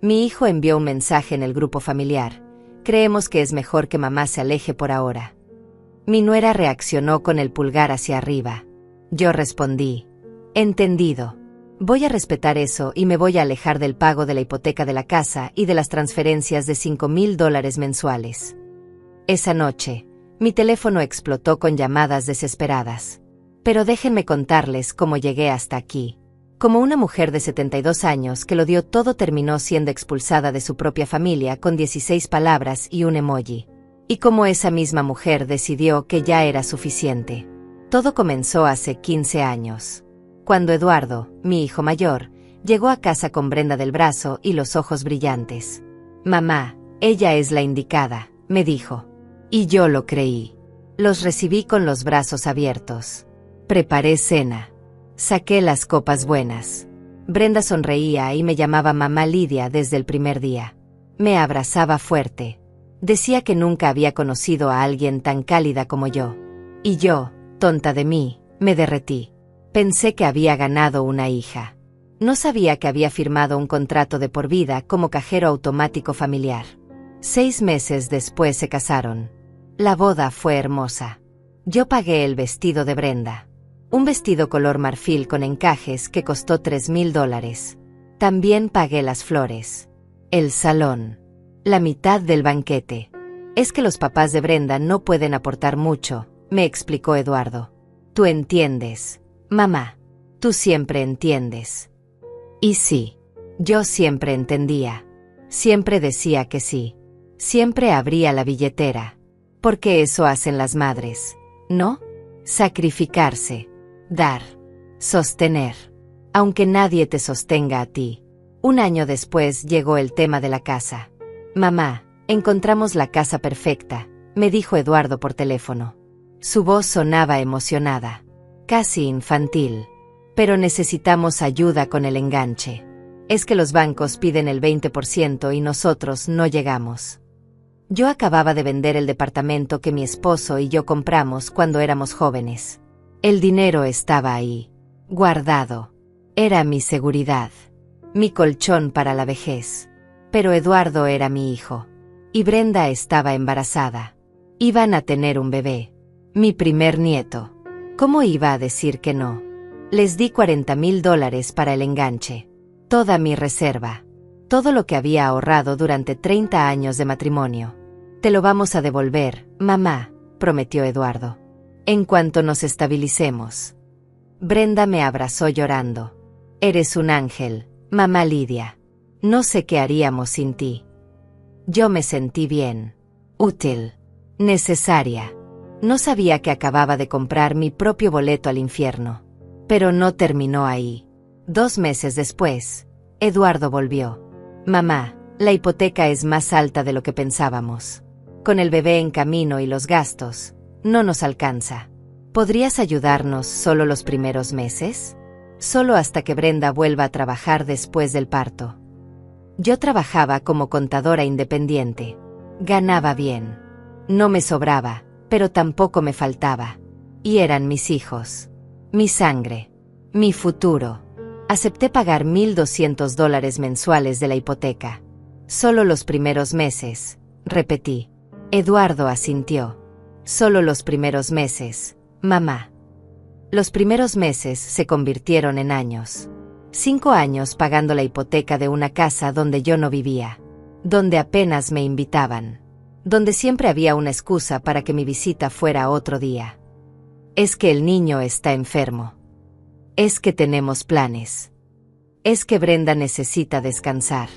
Mi hijo envió un mensaje en el grupo familiar. Creemos que es mejor que mamá se aleje por ahora. Mi nuera reaccionó con el pulgar hacia arriba. Yo respondí: entendido. Voy a respetar eso y me voy a alejar del pago de la hipoteca de la casa y de las transferencias de $5,000 mensuales. Esa noche, mi teléfono explotó con llamadas desesperadas. Pero déjenme contarles cómo llegué hasta aquí. Como una mujer de 72 años que lo dio todo terminó siendo expulsada de su propia familia con 16 palabras y un emoji. Y como esa misma mujer decidió que ya era suficiente. Todo comenzó hace 15 años. Cuando Eduardo, mi hijo mayor, llegó a casa con Brenda del brazo y los ojos brillantes. Mamá, ella es la indicada, me dijo. Y yo lo creí. Los recibí con los brazos abiertos. Preparé cena. Saqué las copas buenas. Brenda sonreía y me llamaba mamá Lidia desde el primer día. Me abrazaba fuerte. Decía que nunca había conocido a alguien tan cálida como yo. Y yo, tonta de mí, me derretí. Pensé que había ganado una hija. No sabía que había firmado un contrato de por vida como cajero automático familiar. 6 meses después se casaron. La boda fue hermosa. Yo pagué el vestido de Brenda. Un vestido color marfil con encajes que costó $3,000. También pagué las flores. El salón. La mitad del banquete. Es que los papás de Brenda no pueden aportar mucho, me explicó Eduardo. Tú entiendes, mamá. Tú siempre entiendes. Y sí, yo siempre entendía. Siempre decía que sí. Siempre abría la billetera. Porque eso hacen las madres, ¿no? Sacrificarse. Dar. Sostener. Aunque nadie te sostenga a ti. Un año después llegó el tema de la casa. Mamá, encontramos la casa perfecta, me dijo Eduardo por teléfono. Su voz sonaba emocionada. Casi infantil. Pero necesitamos ayuda con el enganche. Es que los bancos piden el 20% y nosotros no llegamos. Yo acababa de vender el departamento que mi esposo y yo compramos cuando éramos jóvenes. El dinero estaba ahí, guardado. Era mi seguridad, mi colchón para la vejez. Pero Eduardo era mi hijo. Y Brenda estaba embarazada. Iban a tener un bebé. Mi primer nieto. ¿Cómo iba a decir que no? Les di $40,000 para el enganche. Toda mi reserva. Todo lo que había ahorrado durante 30 años de matrimonio. Te lo vamos a devolver, mamá, prometió Eduardo. En cuanto nos estabilicemos. Brenda me abrazó llorando. Eres un ángel, mamá Lidia. No sé qué haríamos sin ti. Yo me sentí bien. Útil. Necesaria. No sabía que acababa de comprar mi propio boleto al infierno. Pero no terminó ahí. 2 meses después, Eduardo volvió. Mamá, la hipoteca es más alta de lo que pensábamos. Con el bebé en camino y los gastos, no nos alcanza. ¿Podrías ayudarnos solo los primeros meses? Solo hasta que Brenda vuelva a trabajar después del parto. Yo trabajaba como contadora independiente. Ganaba bien. No me sobraba, pero tampoco me faltaba. Y eran mis hijos. Mi sangre. Mi futuro. Acepté pagar $1,200 mensuales de la hipoteca. Solo los primeros meses, repetí. Eduardo asintió. Solo los primeros meses, mamá. Los primeros meses se convirtieron en años. 5 años pagando la hipoteca de una casa donde yo no vivía. Donde apenas me invitaban. Donde siempre había una excusa para que mi visita fuera otro día. Es que el niño está enfermo. Es que tenemos planes. Es que Brenda necesita descansar.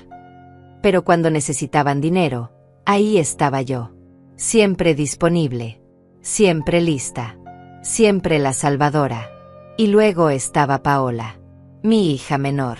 Pero cuando necesitaban dinero, ahí estaba yo. Siempre disponible. Siempre lista. Siempre la salvadora. Y luego estaba Paola, mi hija menor.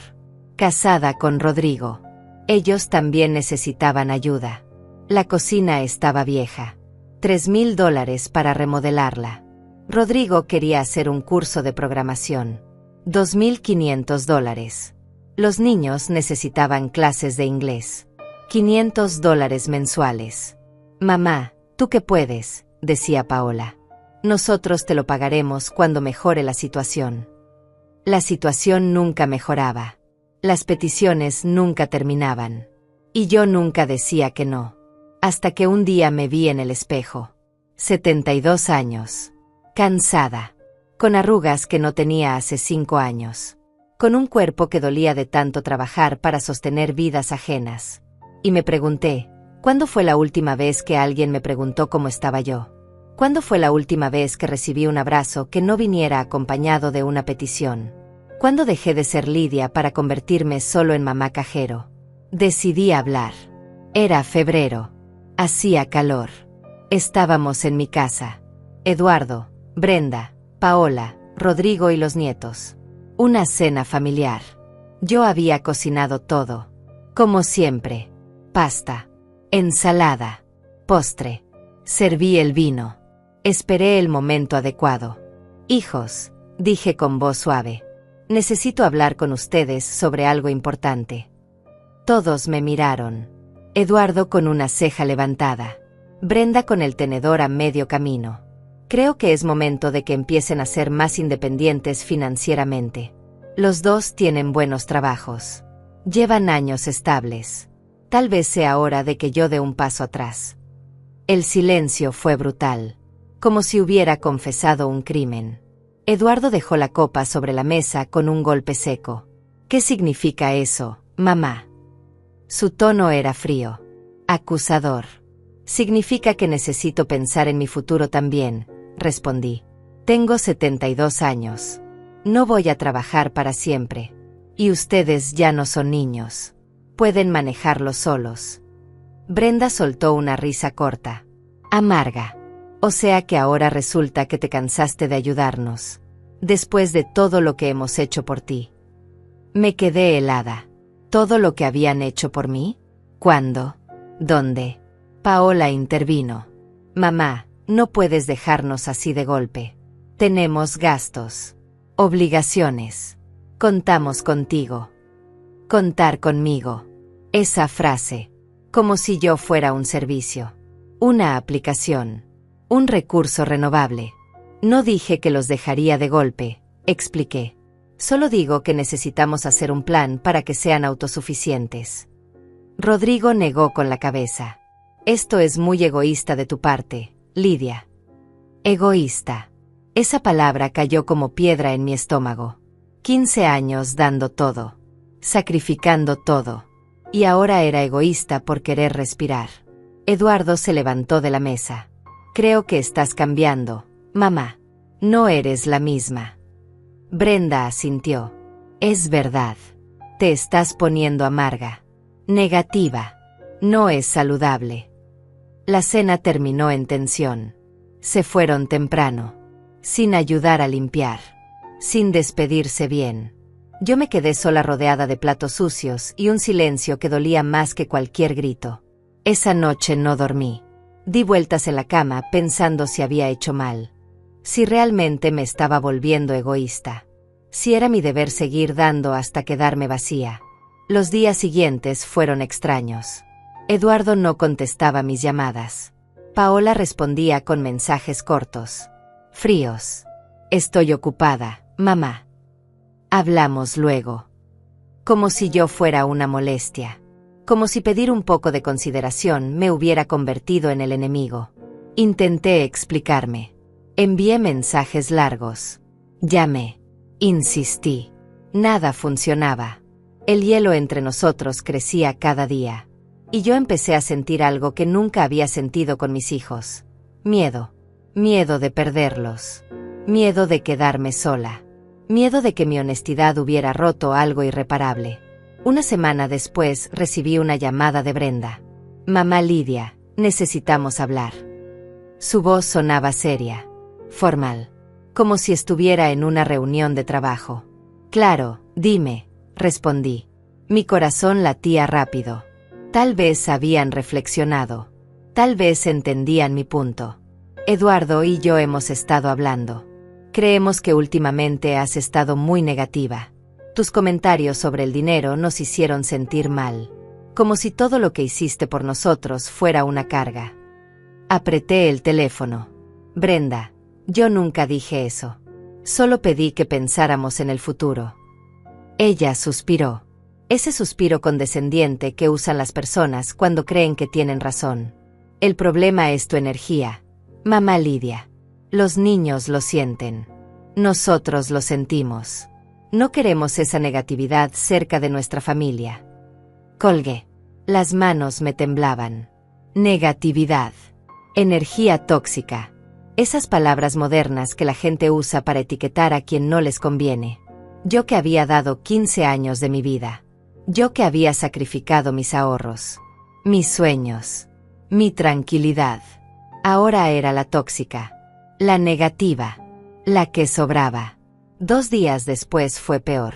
Casada con Rodrigo. Ellos también necesitaban ayuda. La cocina estaba vieja. $3,000 para remodelarla. Rodrigo quería hacer un curso de programación. $2,500. Los niños necesitaban clases de inglés. $500 mensuales. Mamá, tú que puedes, decía Paola. Nosotros te lo pagaremos cuando mejore la situación. La situación nunca mejoraba. Las peticiones nunca terminaban. Y yo nunca decía que no. Hasta que un día me vi en el espejo. 72 años. Cansada. Con arrugas que no tenía hace 5 años. Con un cuerpo que dolía de tanto trabajar para sostener vidas ajenas. Y me pregunté, ¿cuándo fue la última vez que alguien me preguntó cómo estaba yo? ¿Cuándo fue la última vez que recibí un abrazo que no viniera acompañado de una petición? ¿Cuándo dejé de ser Lidia para convertirme solo en mamá cajero? Decidí hablar. Era febrero. Hacía calor. Estábamos en mi casa. Eduardo, Brenda, Paola, Rodrigo y los nietos. Una cena familiar. Yo había cocinado todo. Como siempre. Pasta. Ensalada. Postre. Serví el vino. Esperé el momento adecuado. Hijos, dije con voz suave. Necesito hablar con ustedes sobre algo importante. Todos me miraron. Eduardo con una ceja levantada. Brenda con el tenedor a medio camino. Creo que es momento de que empiecen a ser más independientes financieramente. Los dos tienen buenos trabajos. Llevan años estables. Tal vez sea hora de que yo dé un paso atrás. El silencio fue brutal. Como si hubiera confesado un crimen. Eduardo dejó la copa sobre la mesa con un golpe seco. ¿Qué significa eso, mamá? Su tono era frío. Acusador. Significa que necesito pensar en mi futuro también, respondí. Tengo 72 años. No voy a trabajar para siempre. Y ustedes ya no son niños. Pueden manejarlo solos. Brenda soltó una risa corta. Amarga. O sea que ahora resulta que te cansaste de ayudarnos. Después de todo lo que hemos hecho por ti. Me quedé helada. ¿Todo lo que habían hecho por mí? ¿Cuándo? ¿Dónde? Paola intervino. Mamá, no puedes dejarnos así de golpe. Tenemos gastos. Obligaciones. Contamos contigo. Contar conmigo. Esa frase. Como si yo fuera un servicio. Una aplicación. Un recurso renovable. No dije que los dejaría de golpe, expliqué. Solo digo que necesitamos hacer un plan para que sean autosuficientes. Rodrigo negó con la cabeza. Esto es muy egoísta de tu parte, Lidia. Egoísta. Esa palabra cayó como piedra en mi estómago. 15 años dando todo. Sacrificando todo. Y ahora era egoísta por querer respirar. Eduardo se levantó de la mesa. Creo que estás cambiando, mamá. No eres la misma. Brenda asintió. Es verdad. Te estás poniendo amarga. Negativa. No es saludable. La cena terminó en tensión. Se fueron temprano. Sin ayudar a limpiar. Sin despedirse bien. Yo me quedé sola rodeada de platos sucios y un silencio que dolía más que cualquier grito. Esa noche no dormí. Di vueltas en la cama pensando si había hecho mal. Si realmente me estaba volviendo egoísta. Si era mi deber seguir dando hasta quedarme vacía. Los días siguientes fueron extraños. Eduardo no contestaba mis llamadas. Paola respondía con mensajes cortos. Fríos. Estoy ocupada, mamá. Hablamos luego. Como si yo fuera una molestia. Como si pedir un poco de consideración me hubiera convertido en el enemigo. Intenté explicarme. Envié mensajes largos. Llamé. Insistí. Nada funcionaba. El hielo entre nosotros crecía cada día. Y yo empecé a sentir algo que nunca había sentido con mis hijos. Miedo. Miedo de perderlos. Miedo de quedarme sola. Miedo de que mi honestidad hubiera roto algo irreparable. Una semana después recibí una llamada de Brenda. Mamá Lidia, necesitamos hablar. Su voz sonaba seria. Formal. Como si estuviera en una reunión de trabajo. Claro, dime, respondí. Mi corazón latía rápido. Tal vez habían reflexionado. Tal vez entendían mi punto. Eduardo y yo hemos estado hablando. Creemos que últimamente has estado muy negativa. Tus comentarios sobre el dinero nos hicieron sentir mal. Como si todo lo que hiciste por nosotros fuera una carga. Apreté el teléfono. Brenda, yo nunca dije eso. Solo pedí que pensáramos en el futuro. Ella suspiró. Ese suspiro condescendiente que usan las personas cuando creen que tienen razón. El problema es tu energía, mamá Lidia. Los niños lo sienten. Nosotros lo sentimos. No queremos esa negatividad cerca de nuestra familia. Colgué. Las manos me temblaban. Negatividad. Energía tóxica. Esas palabras modernas que la gente usa para etiquetar a quien no les conviene. Yo que había dado 15 años de mi vida. Yo que había sacrificado mis ahorros, mis sueños, mi tranquilidad. Ahora era la tóxica, la negativa, la que sobraba. 2 días después fue peor.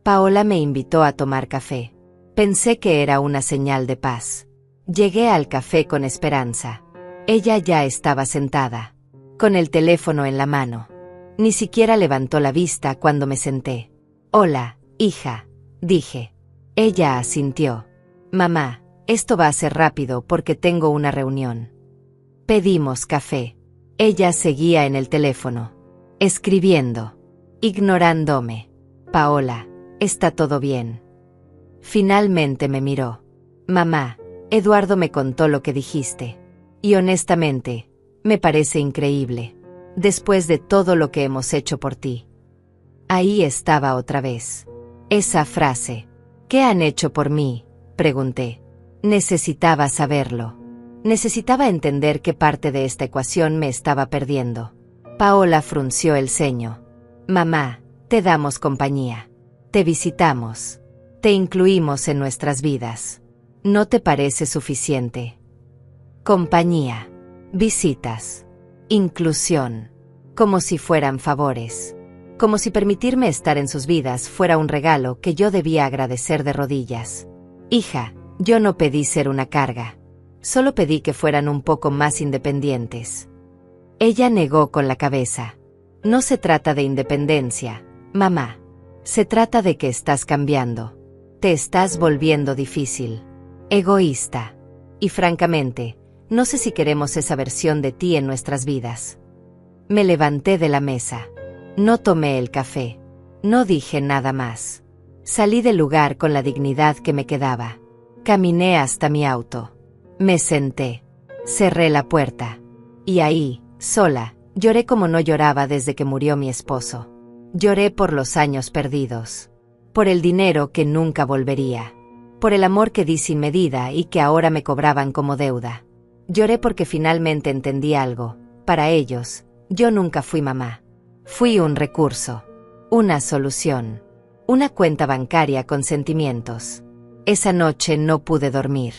Paola me invitó a tomar café. Pensé que era una señal de paz. Llegué al café con esperanza. Ella ya estaba sentada, con el teléfono en la mano. Ni siquiera levantó la vista cuando me senté. Hola, hija, dije. Ella asintió. Mamá, esto va a ser rápido porque tengo una reunión. Pedimos café. Ella seguía en el teléfono, escribiendo, ignorándome. Paola, ¿está todo bien? Finalmente me miró. Mamá, Eduardo me contó lo que dijiste. Y honestamente, me parece increíble. Después de todo lo que hemos hecho por ti. Ahí estaba otra vez. Esa frase. ¿Qué han hecho por mí?, pregunté. Necesitaba saberlo. Necesitaba entender qué parte de esta ecuación me estaba perdiendo. Paola frunció el ceño. Mamá, te damos compañía. Te visitamos. Te incluimos en nuestras vidas. ¿No te parece suficiente? Compañía. Visitas. Inclusión. Como si fueran favores. Como si permitirme estar en sus vidas fuera un regalo que yo debía agradecer de rodillas. Hija, yo no pedí ser una carga. Solo pedí que fueran un poco más independientes. Ella negó con la cabeza. No se trata de independencia, mamá. Se trata de que estás cambiando. Te estás volviendo difícil. Egoísta. Y francamente, no sé si queremos esa versión de ti en nuestras vidas. Me levanté de la mesa. No tomé el café. No dije nada más. Salí del lugar con la dignidad que me quedaba. Caminé hasta mi auto. Me senté. Cerré la puerta. Y ahí, sola, lloré como no lloraba desde que murió mi esposo. Lloré por los años perdidos. Por el dinero que nunca volvería. Por el amor que di sin medida y que ahora me cobraban como deuda. Lloré porque finalmente entendí algo. Para ellos, yo nunca fui mamá. Fui un recurso, una solución, una cuenta bancaria con sentimientos. Esa noche no pude dormir.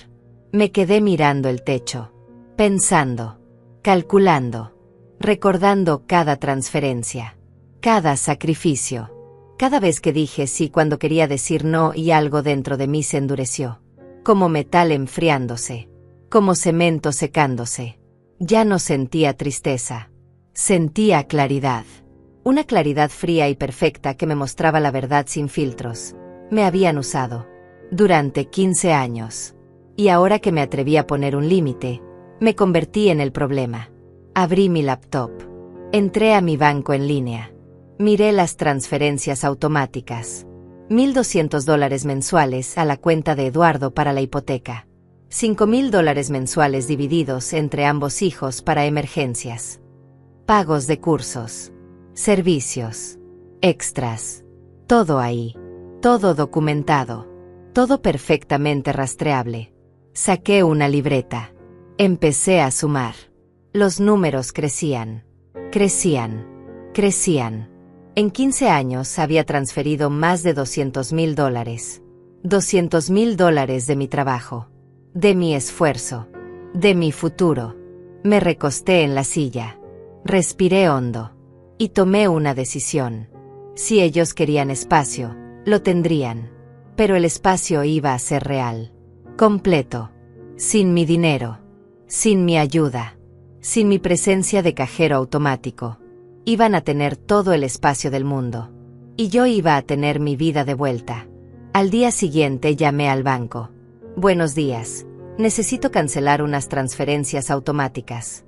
Me quedé mirando el techo, pensando, calculando, recordando cada transferencia, cada sacrificio. Cada vez que dije sí cuando quería decir no y algo dentro de mí se endureció. Como metal enfriándose, como cemento secándose. Ya no sentía tristeza, sentía claridad. Una claridad fría y perfecta que me mostraba la verdad sin filtros. Me habían usado. Durante 15 años. Y ahora que me atreví a poner un límite, me convertí en el problema. Abrí mi laptop. Entré a mi banco en línea. Miré las transferencias automáticas. $1,200 mensuales a la cuenta de Eduardo para la hipoteca. $5,000 mensuales divididos entre ambos hijos para emergencias. Pagos de cursos. Servicios, extras, todo ahí, todo documentado, todo perfectamente rastreable. Saqué una libreta. Empecé a sumar. Los números crecían, crecían, crecían. En 15 años había transferido más de $200,000. $200,000 de mi trabajo, de mi esfuerzo, de mi futuro. Me recosté en la silla. Respiré hondo. Y tomé una decisión. Si ellos querían espacio, lo tendrían. Pero el espacio iba a ser real. Completo. Sin mi dinero. Sin mi ayuda. Sin mi presencia de cajero automático. Iban a tener todo el espacio del mundo. Y yo iba a tener mi vida de vuelta. Al día siguiente llamé al banco. Buenos días. Necesito cancelar unas transferencias automáticas.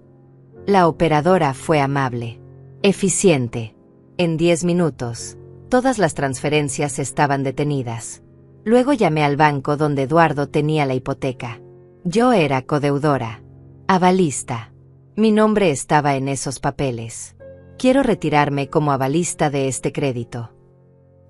La operadora fue amable. Eficiente. En 10 minutos, todas las transferencias estaban detenidas. Luego llamé al banco donde Eduardo tenía la hipoteca. Yo era codeudora. Avalista. Mi nombre estaba en esos papeles. Quiero retirarme como avalista de este crédito.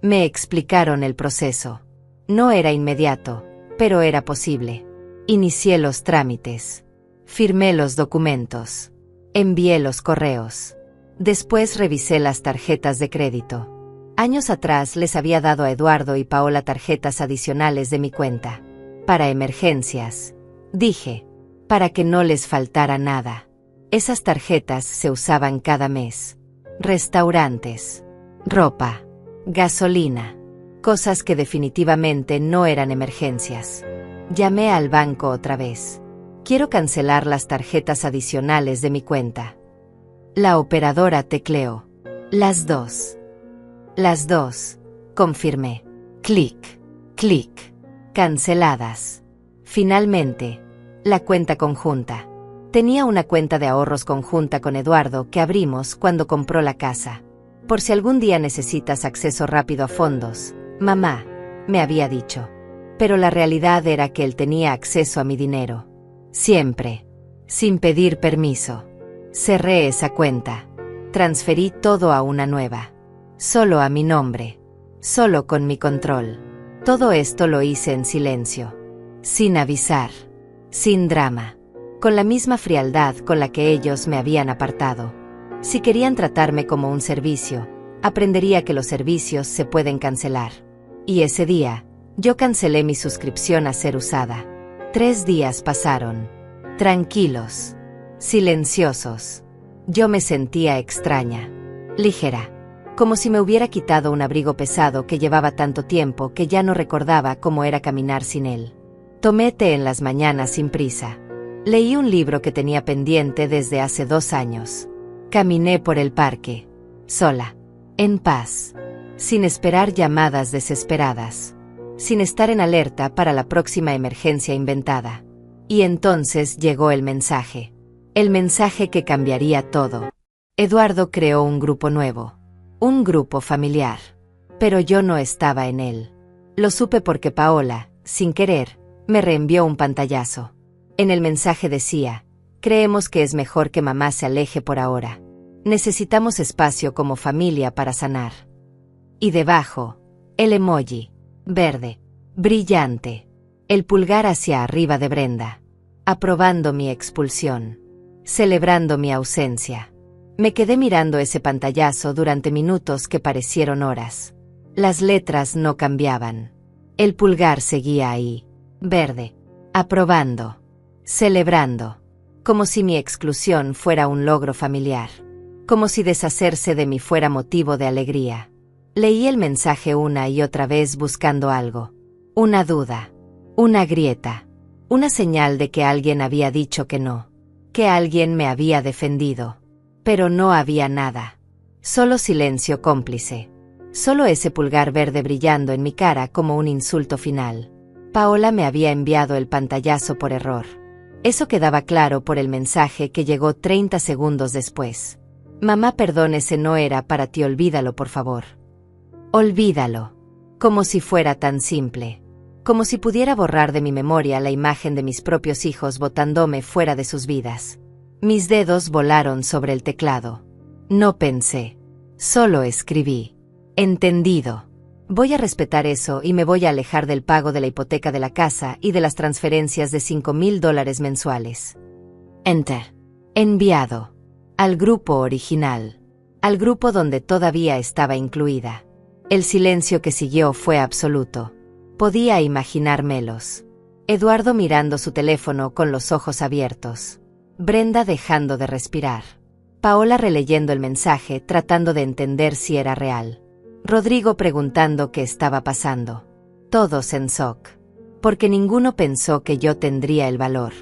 Me explicaron el proceso. No era inmediato, pero era posible. Inicié los trámites. Firmé los documentos. Envié los correos. Después revisé las tarjetas de crédito. Años atrás les había dado a Eduardo y Paola tarjetas adicionales de mi cuenta. Para emergencias. Dije. Para que no les faltara nada. Esas tarjetas se usaban cada mes. Restaurantes. Ropa. Gasolina. Cosas que definitivamente no eran emergencias. Llamé al banco otra vez. Quiero cancelar las tarjetas adicionales de mi cuenta. La operadora tecleó. Las dos. Las dos, confirmé. Clic, clic. Canceladas. Finalmente, la cuenta conjunta. Tenía una cuenta de ahorros conjunta con Eduardo que abrimos cuando compró la casa. Por si algún día necesitas acceso rápido a fondos, mamá, me había dicho. Pero la realidad era que él tenía acceso a mi dinero. Siempre. Sin pedir permiso. Cerré esa cuenta. Transferí todo a una nueva. Solo a mi nombre. Solo con mi control. Todo esto lo hice en silencio. Sin avisar. Sin drama. Con la misma frialdad con la que ellos me habían apartado. Si querían tratarme como un servicio, aprendería que los servicios se pueden cancelar. Y ese día, yo cancelé mi suscripción a Ser Usada. 3 días pasaron. Tranquilos. Silenciosos. Yo me sentía extraña. Ligera. Como si me hubiera quitado un abrigo pesado que llevaba tanto tiempo que ya no recordaba cómo era caminar sin él. Tomé té en las mañanas sin prisa. Leí un libro que tenía pendiente desde hace 2 años. Caminé por el parque. Sola. En paz. Sin esperar llamadas desesperadas. Sin estar en alerta para la próxima emergencia inventada. Y entonces llegó el mensaje. El mensaje que cambiaría todo. Eduardo creó un grupo nuevo. Un grupo familiar. Pero yo no estaba en él. Lo supe porque Paola, sin querer, me reenvió un pantallazo. En el mensaje decía, creemos que es mejor que mamá se aleje por ahora. Necesitamos espacio como familia para sanar. Y debajo, el emoji, verde, brillante, el pulgar hacia arriba de Brenda, aprobando mi expulsión, celebrando mi ausencia. Me quedé mirando ese pantallazo durante minutos que parecieron horas. Las letras no cambiaban. El pulgar seguía ahí, verde, aprobando, celebrando, como si mi exclusión fuera un logro familiar, como si deshacerse de mí fuera motivo de alegría. Leí el mensaje una y otra vez buscando algo. Una duda. Una grieta. Una señal de que alguien había dicho que no. Que alguien me había defendido. Pero no había nada. Solo silencio cómplice. Solo ese pulgar verde brillando en mi cara como un insulto final. Paola me había enviado el pantallazo por error. Eso quedaba claro por el mensaje que llegó 30 segundos después. Mamá, perdón, ese no era para ti, olvídalo por favor. Olvídalo. Como si fuera tan simple. Como si pudiera borrar de mi memoria la imagen de mis propios hijos botándome fuera de sus vidas. Mis dedos volaron sobre el teclado. No pensé. Solo escribí. Entendido. Voy a respetar eso y me voy a alejar del pago de la hipoteca de la casa y de las transferencias de $5,000 mensuales. Enter. Enviado. Al grupo original. Al grupo donde todavía estaba incluida. El silencio que siguió fue absoluto. Podía imaginármelos. Eduardo mirando su teléfono con los ojos abiertos. Brenda dejando de respirar. Paola releyendo el mensaje tratando de entender si era real. Rodrigo preguntando qué estaba pasando. Todos en shock. Porque ninguno pensó que yo tendría el valor.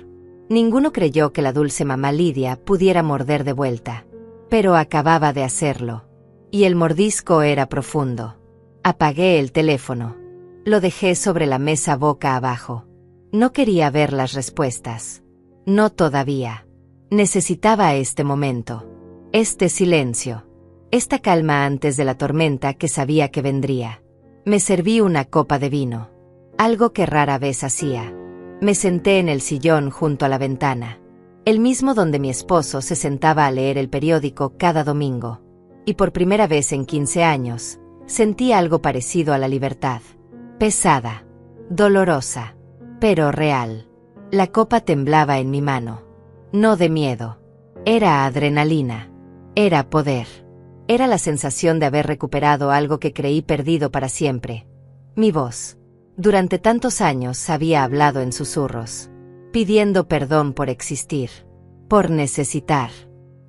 Ninguno creyó que la dulce mamá Lidia pudiera morder de vuelta. Pero acababa de hacerlo. Y el mordisco era profundo. Apagué el teléfono. Lo dejé sobre la mesa boca abajo. No quería ver las respuestas. No todavía. Necesitaba este momento. Este silencio. Esta calma antes de la tormenta que sabía que vendría. Me serví una copa de vino. algo que rara vez hacía. Me senté en el sillón junto a la ventana, el mismo donde mi esposo se sentaba a leer el periódico cada domingo. Y por primera vez en 15 años, sentí algo parecido a la libertad. Pesada, dolorosa, pero real. La copa temblaba en mi mano. No de miedo. Era adrenalina. Era poder. Era la sensación de haber recuperado algo que creí perdido para siempre. Mi voz. Durante tantos años había hablado en susurros, pidiendo perdón por existir, por necesitar,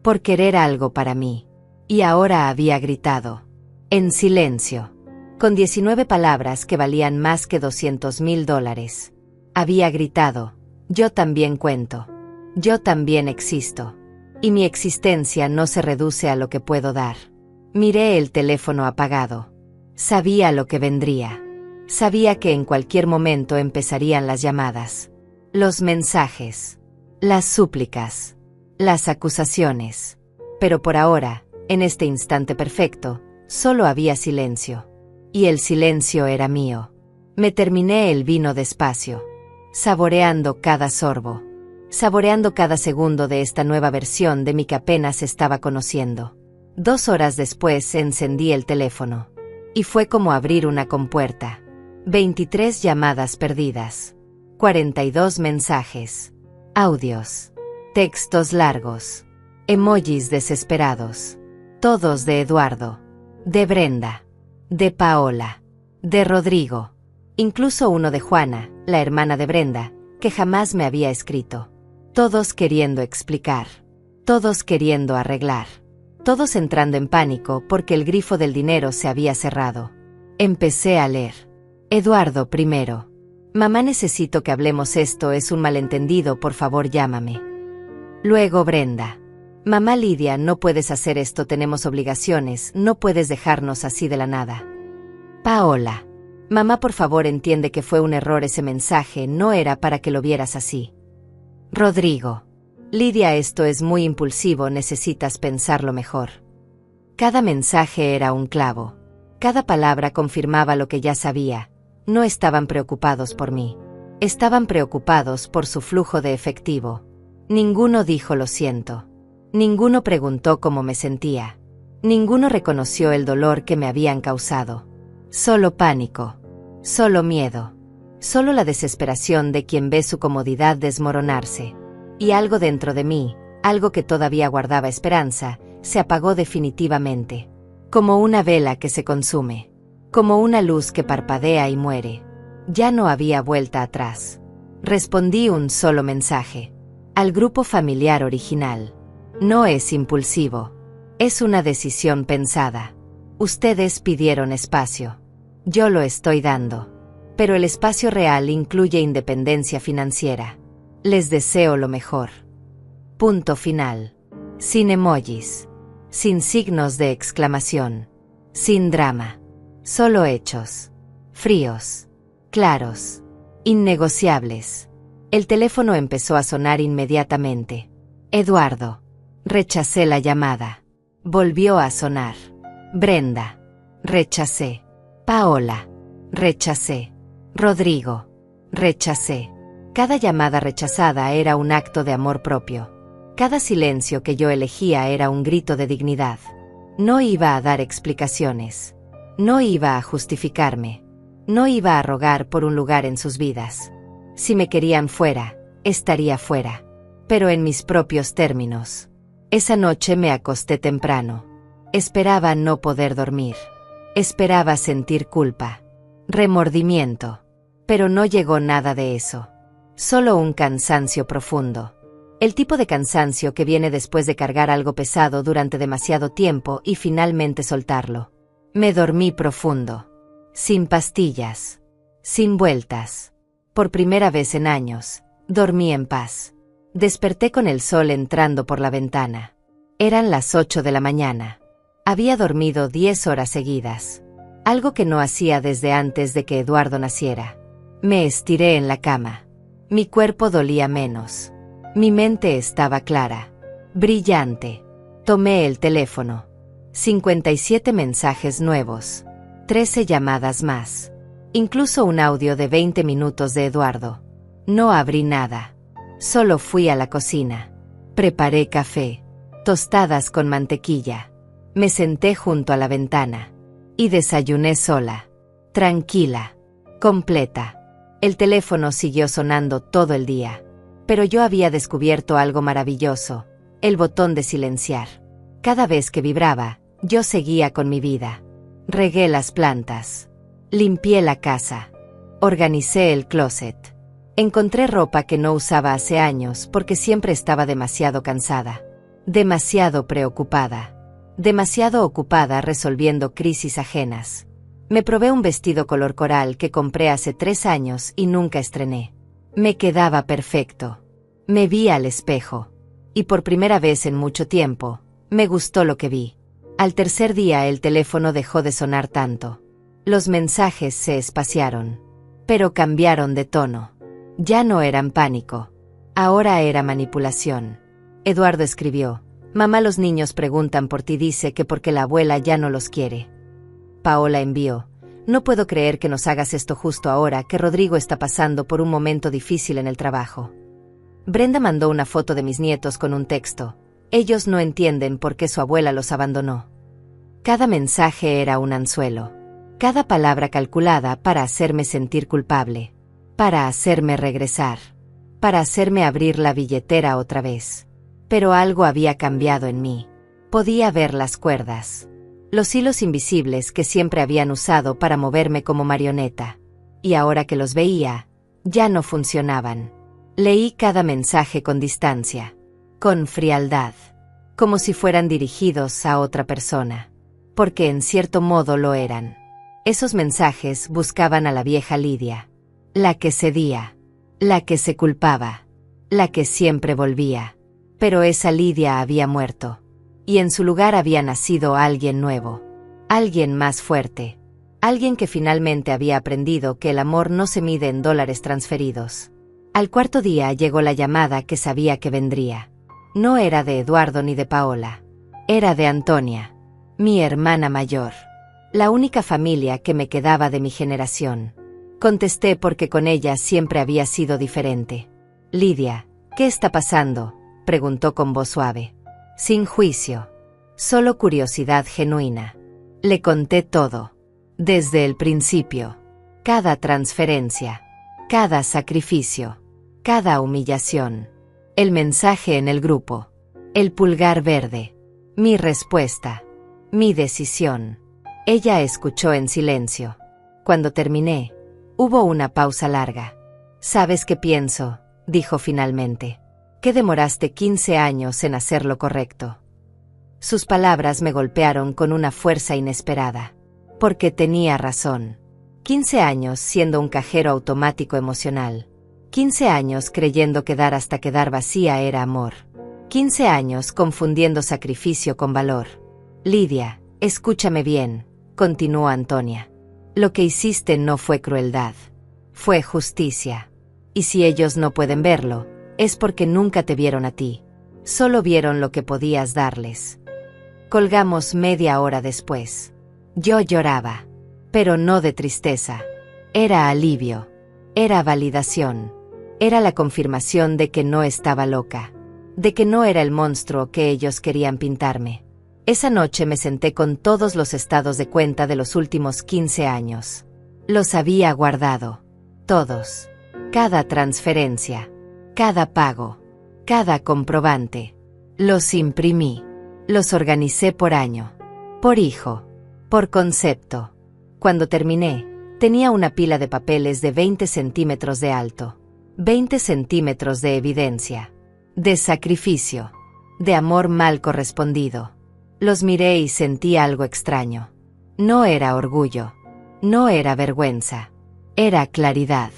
por querer algo para mí. Y ahora había gritado, en silencio, con 19 palabras que valían más que $200,000. Había gritado, yo también cuento, yo también existo, y mi existencia no se reduce a lo que puedo dar. Miré el teléfono apagado. Sabía lo que vendría. Sabía que en cualquier momento empezarían las llamadas, los mensajes, las súplicas, las acusaciones. Pero por ahora, en este instante perfecto, solo había silencio. Y el silencio era mío. Me terminé el vino despacio, saboreando cada sorbo, saboreando cada segundo de esta nueva versión de mí que apenas estaba conociendo. 2 horas después encendí el teléfono. Y fue como abrir una compuerta. 23 llamadas perdidas. 42 mensajes. Audios. Textos largos. Emojis desesperados. Todos de Eduardo. De Brenda. De Paola. De Rodrigo. Incluso uno de Juana, la hermana de Brenda, que jamás me había escrito. Todos queriendo explicar. Todos queriendo arreglar. Todos entrando en pánico porque el grifo del dinero se había cerrado. Empecé a leer. Eduardo primero. Mamá, necesito que hablemos, esto es un malentendido, por favor llámame. Luego Brenda. Mamá, Lidia, no puedes hacer esto, tenemos obligaciones, no puedes dejarnos así de la nada. Paola. Mamá, por favor entiende que fue un error ese mensaje, no era para que lo vieras así. Rodrigo. Lidia, esto es muy impulsivo, necesitas pensarlo mejor. Cada mensaje era un clavo. Cada palabra confirmaba lo que ya sabía. No estaban preocupados por mí. Estaban preocupados por su flujo de efectivo. Ninguno dijo lo siento. Ninguno preguntó cómo me sentía. Ninguno reconoció el dolor que me habían causado. Solo pánico. Solo miedo. Solo la desesperación de quien ve su comodidad desmoronarse. Y algo dentro de mí, algo que todavía guardaba esperanza, se apagó definitivamente. Como una vela que se consume. Como una luz que parpadea y muere. Ya no había vuelta atrás. Respondí un solo mensaje. Al grupo familiar original. No es impulsivo. Es una decisión pensada. Ustedes pidieron espacio. Yo lo estoy dando. Pero el espacio real incluye independencia financiera. Les deseo lo mejor. Punto final. Sin emojis. Sin signos de exclamación. Sin drama. Solo hechos. Fríos. Claros. Innegociables. El teléfono empezó a sonar inmediatamente. Eduardo. Rechacé la llamada. Volvió a sonar. Brenda. Rechacé. Paola. Rechacé. Rodrigo. Rechacé. Cada llamada rechazada era un acto de amor propio. Cada silencio que yo elegía era un grito de dignidad. No iba a dar explicaciones. No iba a justificarme. No iba a rogar por un lugar en sus vidas. Si me querían fuera, estaría fuera. Pero en mis propios términos. Esa noche me acosté temprano. Esperaba no poder dormir. Esperaba sentir culpa. Remordimiento. Pero no llegó nada de eso. Solo un cansancio profundo. El tipo de cansancio que viene después de cargar algo pesado durante demasiado tiempo y finalmente soltarlo. Me dormí profundo. Sin pastillas. Sin vueltas. Por primera vez en años, dormí en paz. Desperté con el sol entrando por la ventana. Eran las 8 de la mañana. Había dormido 10 horas seguidas. Algo que no hacía desde antes de que Eduardo naciera. Me estiré en la cama. Mi cuerpo dolía menos. Mi mente estaba clara. Brillante. Tomé el teléfono. 57 mensajes nuevos. 13 llamadas más. Incluso un audio de 20 minutos de Eduardo. No abrí nada. Solo fui a la cocina. Preparé café, tostadas con mantequilla. Me senté junto a la ventana. Y desayuné sola. Tranquila. Completa. El teléfono siguió sonando todo el día. Pero yo había descubierto algo maravilloso. El botón de silenciar. Cada vez que vibraba, yo seguía con mi vida. Regué las plantas. Limpié la casa. Organicé el closet. Encontré ropa que no usaba hace años porque siempre estaba demasiado cansada. Demasiado preocupada. Demasiado ocupada resolviendo crisis ajenas. Me probé un vestido color coral que compré hace 3 años y nunca estrené. Me quedaba perfecto. Me vi al espejo. Y por primera vez en mucho tiempo, me gustó lo que vi. Al tercer día el teléfono dejó de sonar tanto. Los mensajes se espaciaron. Pero cambiaron de tono. Ya no eran pánico. Ahora era manipulación. Eduardo escribió: mamá, los niños preguntan por ti, dice que porque la abuela ya no los quiere. Paola envió: no puedo creer que nos hagas esto justo ahora que Rodrigo está pasando por un momento difícil en el trabajo. Brenda mandó una foto de mis nietos con un texto: ellos no entienden por qué su abuela los abandonó. Cada mensaje era un anzuelo. Cada palabra calculada para hacerme sentir culpable. Para hacerme regresar. Para hacerme abrir la billetera otra vez. Pero algo había cambiado en mí. Podía ver las cuerdas. Los hilos invisibles que siempre habían usado para moverme como marioneta. Y ahora que los veía, ya no funcionaban. Leí cada mensaje con distancia. Con frialdad. Como si fueran dirigidos a otra persona. Porque en cierto modo lo eran. Esos mensajes buscaban a la vieja Lidia. La que cedía. La que se culpaba. La que siempre volvía. Pero esa Lidia había muerto. Y en su lugar había nacido alguien nuevo. Alguien más fuerte. Alguien que finalmente había aprendido que el amor no se mide en dólares transferidos. Al cuarto día llegó la llamada que sabía que vendría. No era de Eduardo ni de Paola. Era de Antonia. Mi hermana mayor. La única familia que me quedaba de mi generación. Contesté porque con ella siempre había sido diferente. Lidia, ¿qué está pasando?, preguntó con voz suave. Sin juicio. Solo curiosidad genuina. Le conté todo. Desde el principio. Cada transferencia. Cada sacrificio. Cada humillación. El mensaje en el grupo. El pulgar verde. Mi respuesta. Mi decisión. Ella escuchó en silencio. Cuando terminé, hubo una pausa larga. ¿Sabes qué pienso?, dijo finalmente. Que demoraste 15 años en hacer lo correcto. Sus palabras me golpearon con una fuerza inesperada. Porque tenía razón. 15 años siendo un cajero automático emocional. 15 años creyendo que dar hasta quedar vacía era amor. 15 años confundiendo sacrificio con valor. Lidia, escúchame bien, continuó Antonia. Lo que hiciste no fue crueldad. Fue justicia. Y si ellos no pueden verlo, es porque nunca te vieron a ti. Solo vieron lo que podías darles. Colgamos media hora después. Yo lloraba. Pero no de tristeza. Era alivio. Era validación. Era la confirmación de que no estaba loca. De que no era el monstruo que ellos querían pintarme. Esa noche me senté con todos los estados de cuenta de los últimos 15 años. Los había guardado. Todos. Cada transferencia. Cada pago. Cada comprobante. Los imprimí. Los organicé por año. Por hijo. Por concepto. Cuando terminé, tenía una pila de papeles de 20 centímetros de alto. 20 centímetros de evidencia. De sacrificio. De amor mal correspondido. Los miré y sentí algo extraño. No era orgullo. No era vergüenza. Era claridad.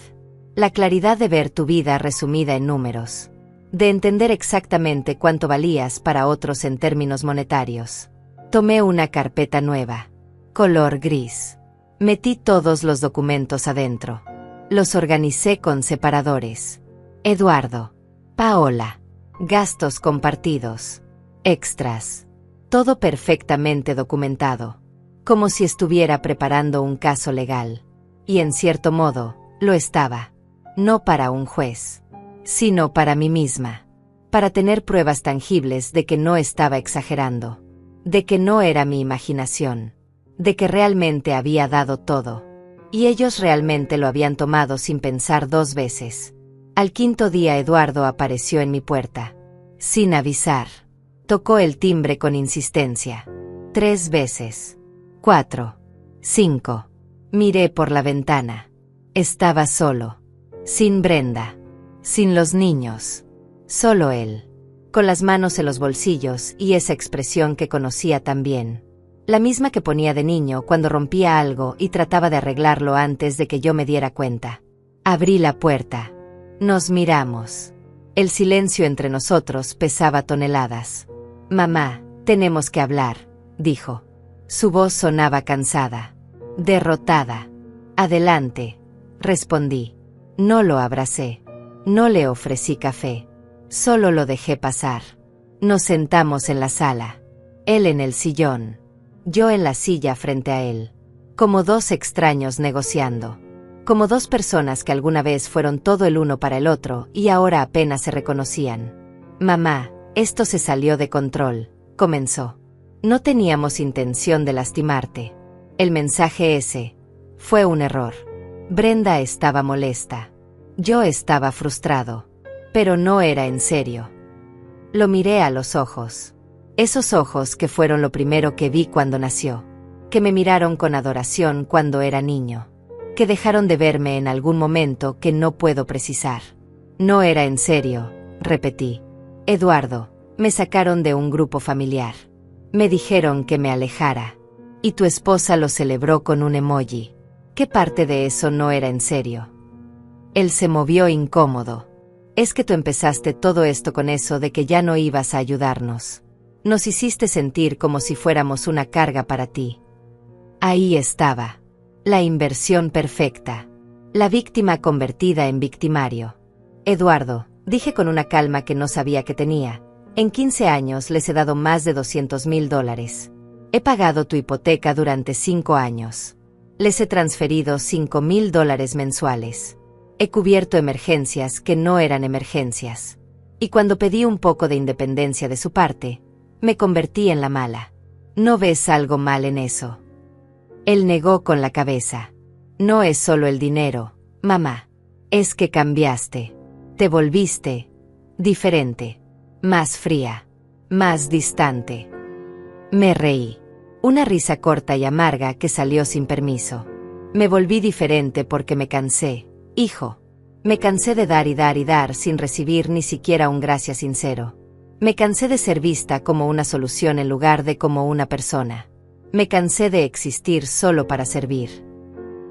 La claridad de ver tu vida resumida en números. De entender exactamente cuánto valías para otros en términos monetarios. Tomé una carpeta nueva. Color gris. Metí todos los documentos adentro. Los organicé con separadores. Eduardo. Paola. Gastos compartidos. Extras. Todo perfectamente documentado. Como si estuviera preparando un caso legal. Y en cierto modo, lo estaba. No para un juez, sino para mí misma. Para tener pruebas tangibles de que no estaba exagerando. De que no era mi imaginación. De que realmente había dado todo. Y ellos realmente lo habían tomado sin pensar 2 veces. Al 5.º día Eduardo apareció en mi puerta. Sin avisar. Tocó el timbre con insistencia. 3 veces. 4. 5. Miré por la ventana. Estaba solo. Sin Brenda. Sin los niños. Solo él. Con las manos en los bolsillos y esa expresión que conocía tan bien. La misma que ponía de niño cuando rompía algo y trataba de arreglarlo antes de que yo me diera cuenta. Abrí la puerta. Nos miramos. El silencio entre nosotros pesaba toneladas. Mamá, tenemos que hablar, dijo. Su voz sonaba cansada. Derrotada. Adelante, respondí. No lo abracé. No le ofrecí café. Solo lo dejé pasar. Nos sentamos en la sala. Él en el sillón. Yo en la silla frente a él. Como 2 extraños negociando. Como 2 personas que alguna vez fueron todo el uno para el otro y ahora apenas se reconocían. Mamá, esto se salió de control, comenzó. No teníamos intención de lastimarte. El mensaje ese fue un error. Brenda estaba molesta. Yo estaba frustrado. Pero no era en serio. Lo miré a los ojos. Esos ojos que fueron lo primero que vi cuando nació. Que me miraron con adoración cuando era niño. Que dejaron de verme en algún momento que no puedo precisar. No era en serio, repetí. Eduardo, me sacaron de un grupo familiar. Me dijeron que me alejara. Y tu esposa lo celebró con un emoji. ¿Qué parte de eso no era en serio? Él se movió incómodo. Es que tú empezaste todo esto con eso de que ya no ibas a ayudarnos. Nos hiciste sentir como si fuéramos una carga para ti. Ahí estaba. La inversión perfecta. La víctima convertida en victimario. Eduardo, dije con una calma que no sabía que tenía, en 15 años les he dado más de $200,000. He pagado tu hipoteca durante 5 años. Les he transferido $5,000 mensuales. He cubierto emergencias que no eran emergencias. Y cuando pedí un poco de independencia de su parte, me convertí en la mala. ¿No ves algo mal en eso? Él negó con la cabeza. No es solo el dinero, mamá. Es que cambiaste. Te volviste diferente. Más fría. Más distante. Me reí. Una risa corta y amarga que salió sin permiso. Me volví diferente porque me cansé, hijo. Me cansé de dar y dar y dar sin recibir ni siquiera un gracias sincero. Me cansé de ser vista como una solución en lugar de como una persona. Me cansé de existir solo para servir.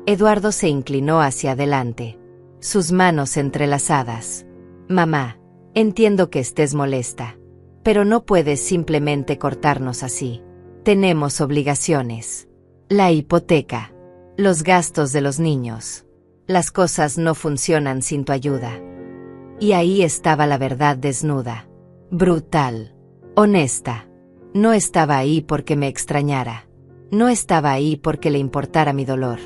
Eduardo se inclinó hacia adelante. Sus manos entrelazadas. Mamá, entiendo que estés molesta. Pero no puedes simplemente cortarnos así. Tenemos obligaciones. La hipoteca. Los gastos de los niños. Las cosas no funcionan sin tu ayuda. Y ahí estaba la verdad desnuda. Brutal. Honesta. No estaba ahí porque me extrañara. No estaba ahí porque le importara mi dolor.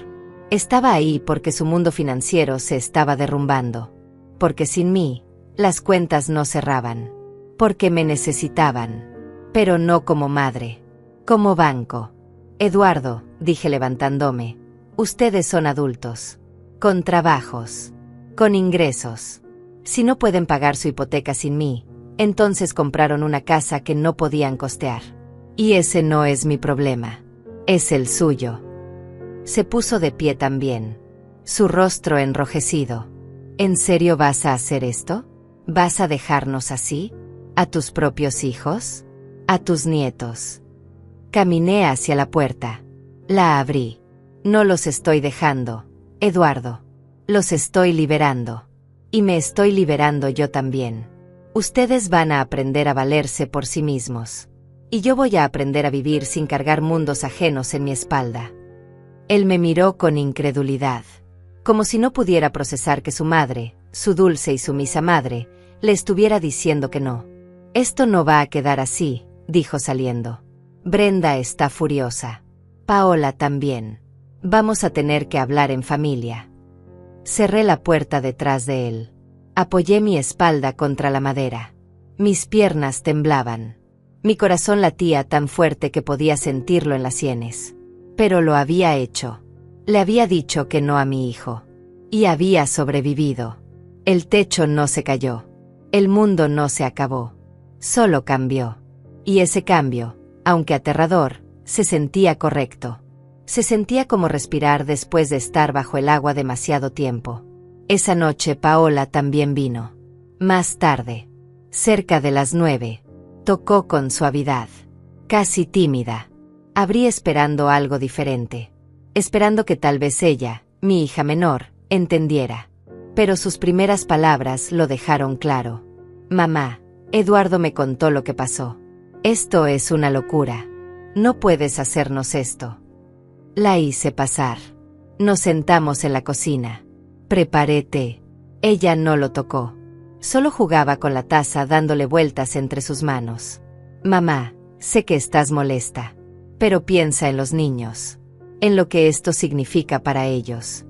Estaba ahí porque su mundo financiero se estaba derrumbando. Porque sin mí, las cuentas no cerraban. Porque me necesitaban. Pero no como madre. Como banco. Eduardo, dije levantándome, ustedes son adultos. Con trabajos. Con ingresos. Si no pueden pagar su hipoteca sin mí, entonces compraron una casa que no podían costear. Y ese no es mi problema. Es el suyo. Se puso de pie también. Su rostro enrojecido. ¿En serio vas a hacer esto? ¿Vas a dejarnos así? ¿A tus propios hijos? ¿A tus nietos? Caminé hacia la puerta. La abrí. No los estoy dejando, Eduardo. Los estoy liberando. Y me estoy liberando yo también. Ustedes van a aprender a valerse por sí mismos. Y yo voy a aprender a vivir sin cargar mundos ajenos en mi espalda. Él me miró con incredulidad. Como si no pudiera procesar que su madre, su dulce y sumisa madre, le estuviera diciendo que no. Esto no va a quedar así, dijo saliendo. Brenda está furiosa. Paola también. Vamos a tener que hablar en familia. Cerré la puerta detrás de él. Apoyé mi espalda contra la madera. Mis piernas temblaban. Mi corazón latía tan fuerte que podía sentirlo en las sienes. Pero lo había hecho. Le había dicho que no a mi hijo. Y había sobrevivido. El techo no se cayó. El mundo no se acabó. Solo cambió. Y ese cambio, aunque aterrador, se sentía correcto. Se sentía como respirar después de estar bajo el agua demasiado tiempo. Esa noche Paola también vino. Más tarde, cerca de las 9, tocó con suavidad, casi tímida. Abrí esperando algo diferente. Esperando que tal vez ella, mi hija menor, entendiera. Pero sus primeras palabras lo dejaron claro. Mamá, Eduardo me contó lo que pasó. Esto es una locura. No puedes hacernos esto. La hice pasar. Nos sentamos en la cocina. Preparé té. Ella no lo tocó. Solo jugaba con la taza dándole vueltas entre sus manos. Mamá, sé que estás molesta. Pero piensa en los niños. En lo que esto significa para ellos.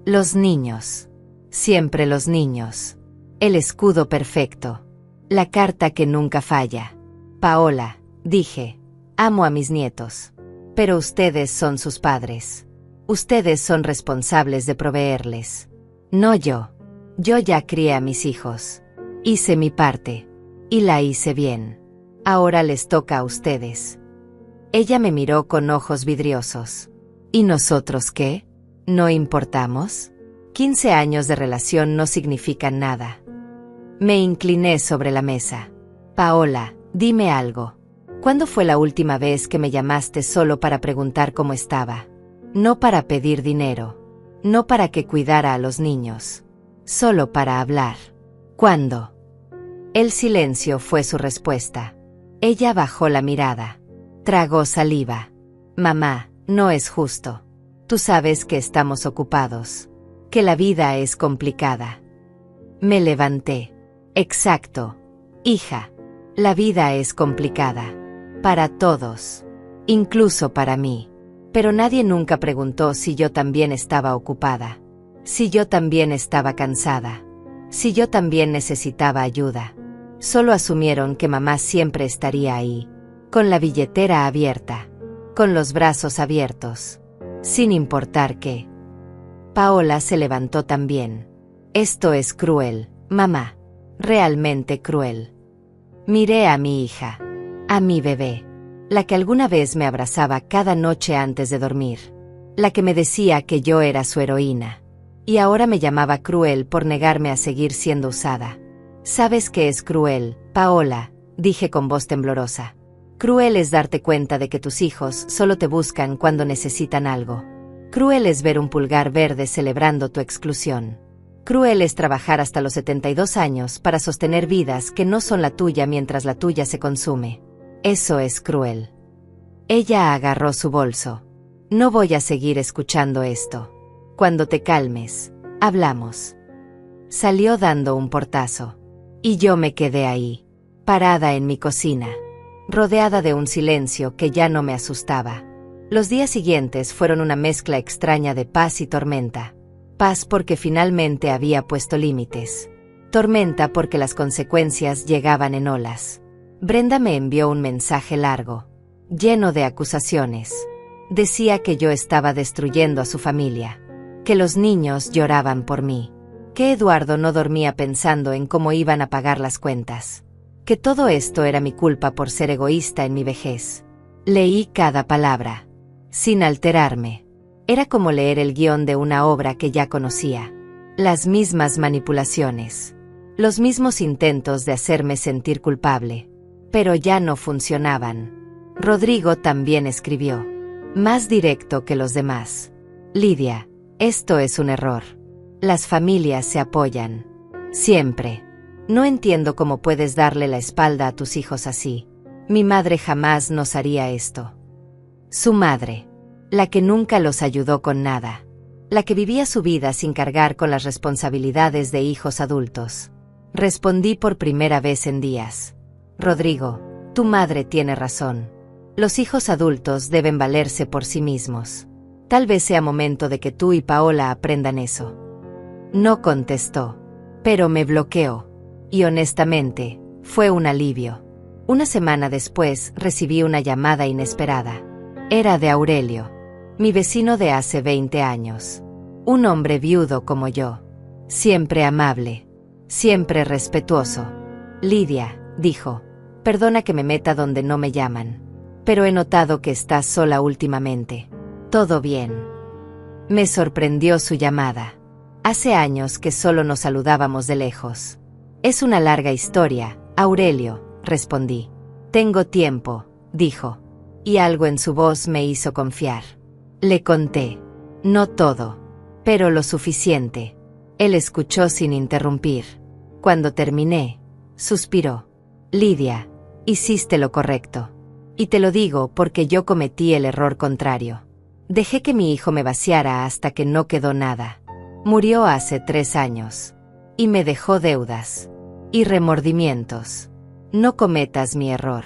Los niños. Siempre los niños. El escudo perfecto. La carta que nunca falla. Paola, dije, amo a mis nietos. Pero ustedes son sus padres. Ustedes son responsables de proveerles. No yo. Yo ya crié a mis hijos. Hice mi parte. Y la hice bien. Ahora les toca a ustedes. Ella me miró con ojos vidriosos. ¿Y nosotros qué? ¿No importamos? 15 años de relación no significan nada. Me incliné sobre la mesa. Paola, dime algo. ¿Cuándo fue la última vez que me llamaste solo para preguntar cómo estaba? No para pedir dinero. No para que cuidara a los niños. Solo para hablar. ¿Cuándo? El silencio fue su respuesta. Ella bajó la mirada. Tragó saliva. Mamá, no es justo. Tú sabes que estamos ocupados. Que la vida es complicada. Me levanté. Exacto. Hija. La vida es complicada. Para todos. Incluso para mí. Pero nadie nunca preguntó si yo también estaba ocupada. Si yo también estaba cansada. Si yo también necesitaba ayuda. Solo asumieron que mamá siempre estaría ahí. Con la billetera abierta. Con los brazos abiertos. Sin importar qué. Paola se levantó también. Esto es cruel, mamá. Realmente cruel. Miré a mi hija. A mi bebé. La que alguna vez me abrazaba cada noche antes de dormir. La que me decía que yo era su heroína. Y ahora me llamaba cruel por negarme a seguir siendo usada. ¿Sabes qué es cruel, Paola? Dije con voz temblorosa. Cruel es darte cuenta de que tus hijos solo te buscan cuando necesitan algo. Cruel es ver un pulgar verde celebrando tu exclusión. Cruel es trabajar hasta los 72 años para sostener vidas que no son la tuya mientras la tuya se consume. Eso es cruel. Ella agarró su bolso. No voy a seguir escuchando esto. Cuando te calmes, hablamos. Salió dando un portazo. Y yo me quedé ahí, parada en mi cocina, rodeada de un silencio que ya no me asustaba. Los días siguientes fueron una mezcla extraña de paz y tormenta. Paz porque finalmente había puesto límites. Tormenta porque las consecuencias llegaban en olas. Brenda me envió un mensaje largo, lleno de acusaciones. Decía que yo estaba destruyendo a su familia, que los niños lloraban por mí, que Eduardo no dormía pensando en cómo iban a pagar las cuentas, que todo esto era mi culpa por ser egoísta en mi vejez. Leí cada palabra, sin alterarme. Era como leer el guión de una obra que ya conocía. Las mismas manipulaciones. Los mismos intentos de hacerme sentir culpable. Pero ya no funcionaban. Rodrigo también escribió. Más directo que los demás. Lidia, esto es un error. Las familias se apoyan. Siempre. No entiendo cómo puedes darle la espalda a tus hijos así. Mi madre jamás nos haría esto. Su madre. La que nunca los ayudó con nada. La que vivía su vida sin cargar con las responsabilidades de hijos adultos. Respondí por primera vez en días. Rodrigo, tu madre tiene razón. Los hijos adultos deben valerse por sí mismos. Tal vez sea momento de que tú y Paola aprendan eso. No contestó, pero me bloqueó. Y honestamente, fue un alivio. Una semana después recibí una llamada inesperada. Era de Aurelio, mi vecino de hace 20 años. Un hombre viudo como yo. Siempre amable. Siempre respetuoso. Lidia, dijo, perdona que me meta donde no me llaman. Pero he notado que estás sola últimamente. ¿Todo bien? Me sorprendió su llamada. Hace años que solo nos saludábamos de lejos. Es una larga historia, Aurelio, respondí. Tengo tiempo, dijo. Y algo en su voz me hizo confiar. Le conté. No todo, pero lo suficiente. Él escuchó sin interrumpir. Cuando terminé, suspiró. Lidia, hiciste lo correcto. Y te lo digo porque yo cometí el error contrario. Dejé que mi hijo me vaciara hasta que no quedó nada. Murió hace 3 años. Y me dejó deudas. Y remordimientos. No cometas mi error.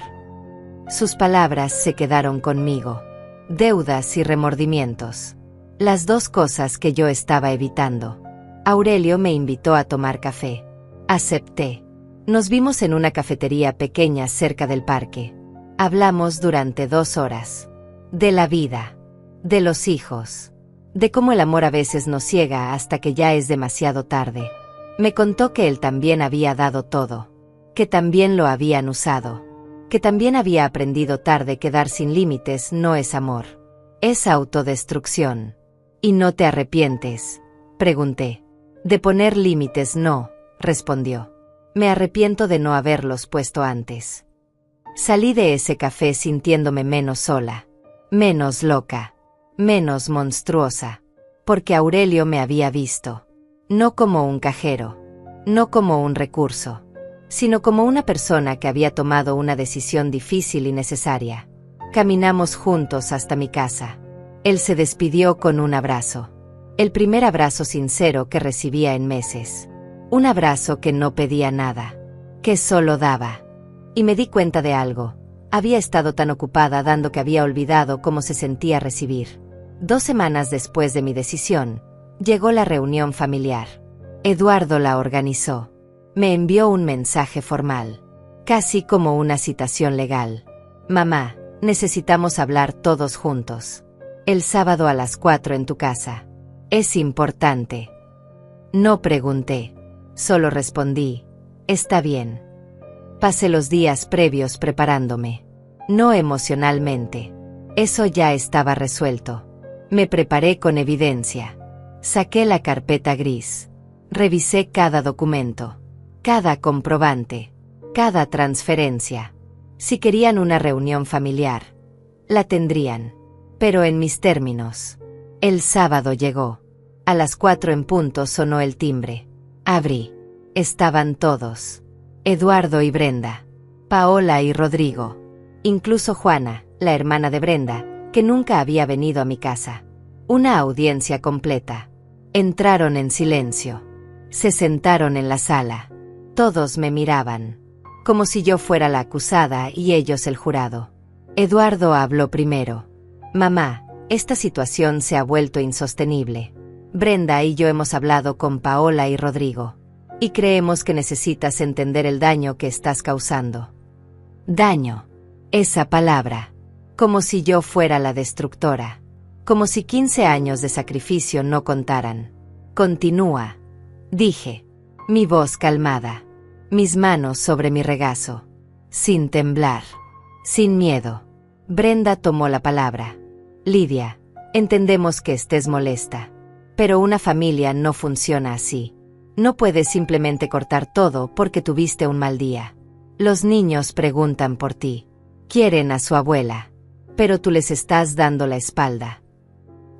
Sus palabras se quedaron conmigo. Deudas y remordimientos. Las dos cosas que yo estaba evitando. Aurelio me invitó a tomar café. Acepté. Nos vimos en una cafetería pequeña cerca del parque. Hablamos durante 2 horas. De la vida. De los hijos. De cómo el amor a veces nos ciega hasta que ya es demasiado tarde. Me contó que él también había dado todo. Que también lo habían usado. Que también había aprendido tarde que dar sin límites no es amor. Es autodestrucción. ¿Y no te arrepientes?, pregunté. De poner límites no, respondió. Me arrepiento de no haberlos puesto antes. Salí de ese café sintiéndome menos sola. Menos loca. Menos monstruosa. Porque Aurelio me había visto. No como un cajero. No como un recurso. Sino como una persona que había tomado una decisión difícil y necesaria. Caminamos juntos hasta mi casa. Él se despidió con un abrazo. El primer abrazo sincero que recibía en meses. Un abrazo que no pedía nada. Que solo daba. Y me di cuenta de algo. Había estado tan ocupada dando que había olvidado cómo se sentía recibir. 2 semanas después de mi decisión, llegó la reunión familiar. Eduardo la organizó. Me envió un mensaje formal. Casi como una citación legal. Mamá, necesitamos hablar todos juntos. El sábado a las 4 en tu casa. Es importante. No pregunté. Solo respondí. Está bien. Pasé los días previos preparándome. No emocionalmente. Eso ya estaba resuelto. Me preparé con evidencia. Saqué la carpeta gris. Revisé cada documento. Cada comprobante. Cada transferencia. Si querían una reunión familiar, la tendrían. Pero en mis términos. El sábado llegó. A las 4 en punto sonó el timbre. Abrí. Estaban todos. Eduardo y Brenda. Paola y Rodrigo. Incluso Juana, la hermana de Brenda, que nunca había venido a mi casa. Una audiencia completa. Entraron en silencio. Se sentaron en la sala. Todos me miraban. Como si yo fuera la acusada y ellos el jurado. Eduardo habló primero. Mamá, esta situación se ha vuelto insostenible. Brenda y yo hemos hablado con Paola y Rodrigo. Y creemos que necesitas entender el daño que estás causando. Daño. Esa palabra. Como si yo fuera la destructora. Como si 15 años de sacrificio no contaran. Continúa. Dije. Mi voz calmada. Mis manos sobre mi regazo. Sin temblar. Sin miedo. Brenda tomó la palabra. Lidia, entendemos que estés molesta. Pero una familia no funciona así. No puedes simplemente cortar todo porque tuviste un mal día. Los niños preguntan por ti. Quieren a su abuela. Pero tú les estás dando la espalda.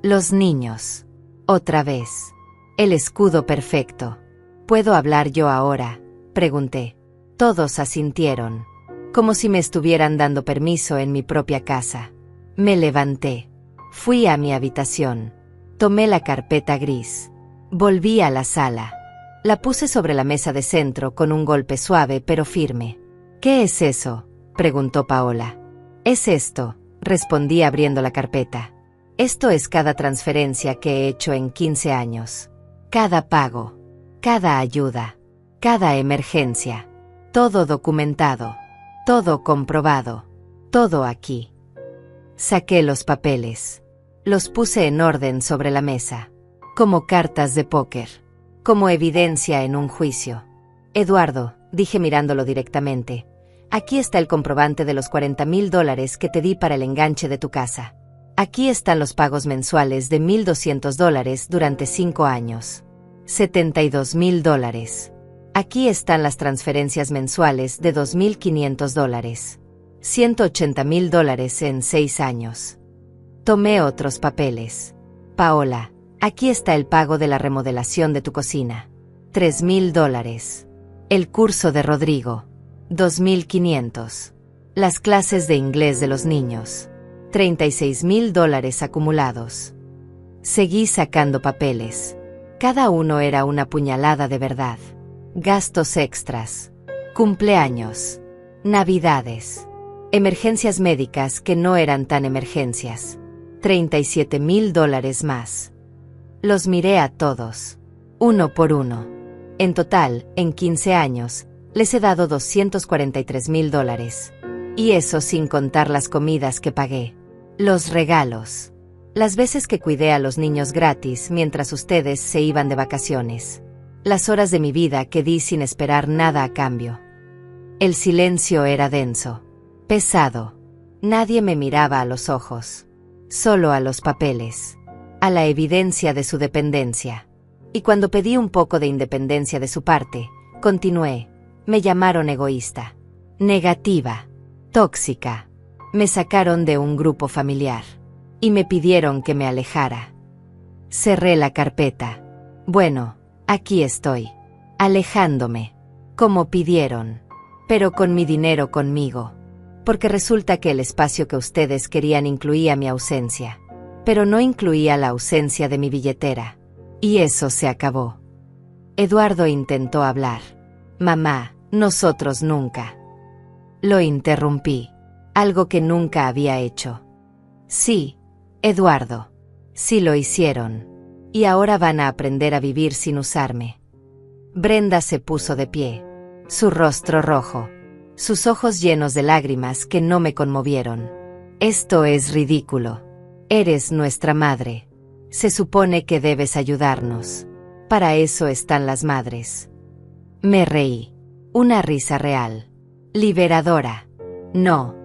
Los niños. Otra vez. El escudo perfecto. ¿Puedo hablar yo ahora?, pregunté. Todos asintieron. Como si me estuvieran dando permiso en mi propia casa. Me levanté. Fui a mi habitación. Tomé la carpeta gris. Volví a la sala. La puse sobre la mesa de centro con un golpe suave pero firme. ¿Qué es eso?, preguntó Paola. Es esto, respondí abriendo la carpeta. Esto es cada transferencia que he hecho en 15 años. Cada pago. Cada ayuda. Cada emergencia. Todo documentado. Todo comprobado. Todo aquí. Saqué los papeles. Los puse en orden sobre la mesa. Como cartas de póker. Como evidencia en un juicio. Eduardo, dije mirándolo directamente, aquí está el comprobante de los $40,000 que te di para el enganche de tu casa. Aquí están los pagos mensuales de $1,200 durante 5 años. $72,000. Aquí están las transferencias mensuales de $2,500. $180,000 en 6 años. Tomé otros papeles. Paola, aquí está el pago de la remodelación de tu cocina. $3,000. El curso de Rodrigo. $2,500. Las clases de inglés de los niños. $36,000 acumulados. Seguí sacando papeles. Cada uno era una puñalada de verdad. Gastos extras. Cumpleaños. Navidades. Emergencias médicas que no eran tan emergencias. $37,000 más. Los miré a todos. Uno por uno. En total, en 15 años, les he dado $243,000. Y eso sin contar las comidas que pagué. Los regalos. Las veces que cuidé a los niños gratis mientras ustedes se iban de vacaciones. Las horas de mi vida que di sin esperar nada a cambio. El silencio era denso. Pesado. Nadie me miraba a los ojos. Solo a los papeles. A la evidencia de su dependencia. Y cuando pedí un poco de independencia de su parte, continué. Me llamaron egoísta. Negativa. Tóxica. Me sacaron de un grupo familiar. Y me pidieron que me alejara. Cerré la carpeta. Bueno, aquí estoy. Alejándome. Como pidieron. Pero con mi dinero conmigo. Porque resulta que el espacio que ustedes querían incluía mi ausencia. Pero no incluía la ausencia de mi billetera. Y eso se acabó. Eduardo intentó hablar. Mamá, nosotros nunca. Lo interrumpí. Algo que nunca había hecho. Sí, Eduardo. Sí lo hicieron. Y ahora van a aprender a vivir sin usarme. Brenda se puso de pie. Su rostro rojo. Sus ojos llenos de lágrimas que no me conmovieron. Esto es ridículo. Eres nuestra madre. Se supone que debes ayudarnos. Para eso están las madres. Me reí. Una risa real. Liberadora. No.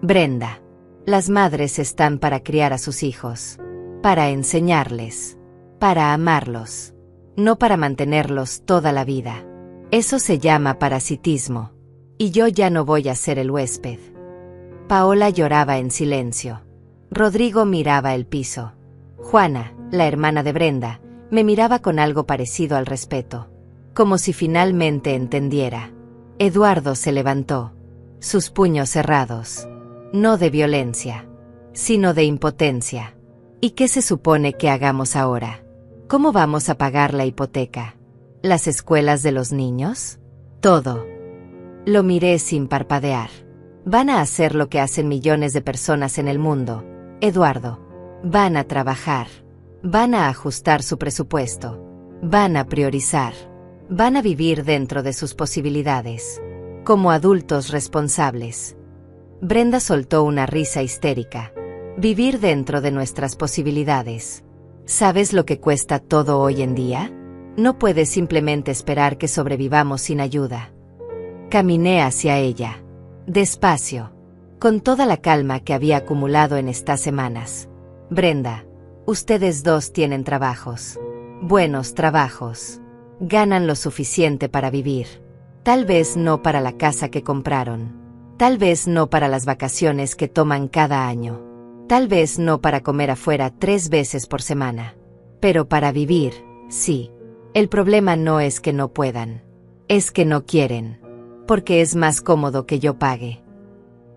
Brenda. Las madres están para criar a sus hijos. Para enseñarles. Para amarlos. No para mantenerlos toda la vida. Eso se llama parasitismo. Y yo ya no voy a ser el huésped. Paola lloraba en silencio. Rodrigo miraba el piso. Juana, la hermana de Brenda, me miraba con algo parecido al respeto. Como si finalmente entendiera. Eduardo se levantó. Sus puños cerrados. No de violencia, sino de impotencia. ¿Y qué se supone que hagamos ahora? ¿Cómo vamos a pagar la hipoteca? ¿Las escuelas de los niños? Todo. Lo miré sin parpadear. Van a hacer lo que hacen millones de personas en el mundo, Eduardo. Van a trabajar. Van a ajustar su presupuesto. Van a priorizar. Van a vivir dentro de sus posibilidades. Como adultos responsables. Brenda soltó una risa histérica. Vivir dentro de nuestras posibilidades. ¿Sabes lo que cuesta todo hoy en día? No puedes simplemente esperar que sobrevivamos sin ayuda. Caminé hacia ella. Despacio. Con toda la calma que había acumulado en estas semanas. Brenda, ustedes dos tienen trabajos. Buenos trabajos. Ganan lo suficiente para vivir. Tal vez no para la casa que compraron. Tal vez no para las vacaciones que toman cada año. Tal vez no para comer afuera 3 veces por semana. Pero para vivir, sí. El problema no es que no puedan. Es que no quieren. Porque es más cómodo que yo pague.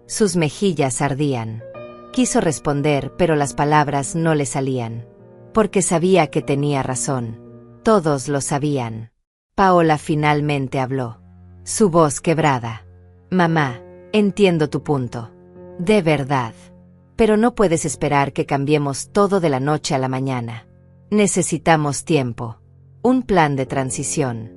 Sus mejillas ardían. Quiso responder, pero las palabras no le salían. Porque sabía que tenía razón. Todos lo sabían. Paola finalmente habló. Su voz quebrada. Mamá, entiendo tu punto. De verdad. Pero no puedes esperar que cambiemos todo de la noche a la mañana. Necesitamos tiempo. Un plan de transición.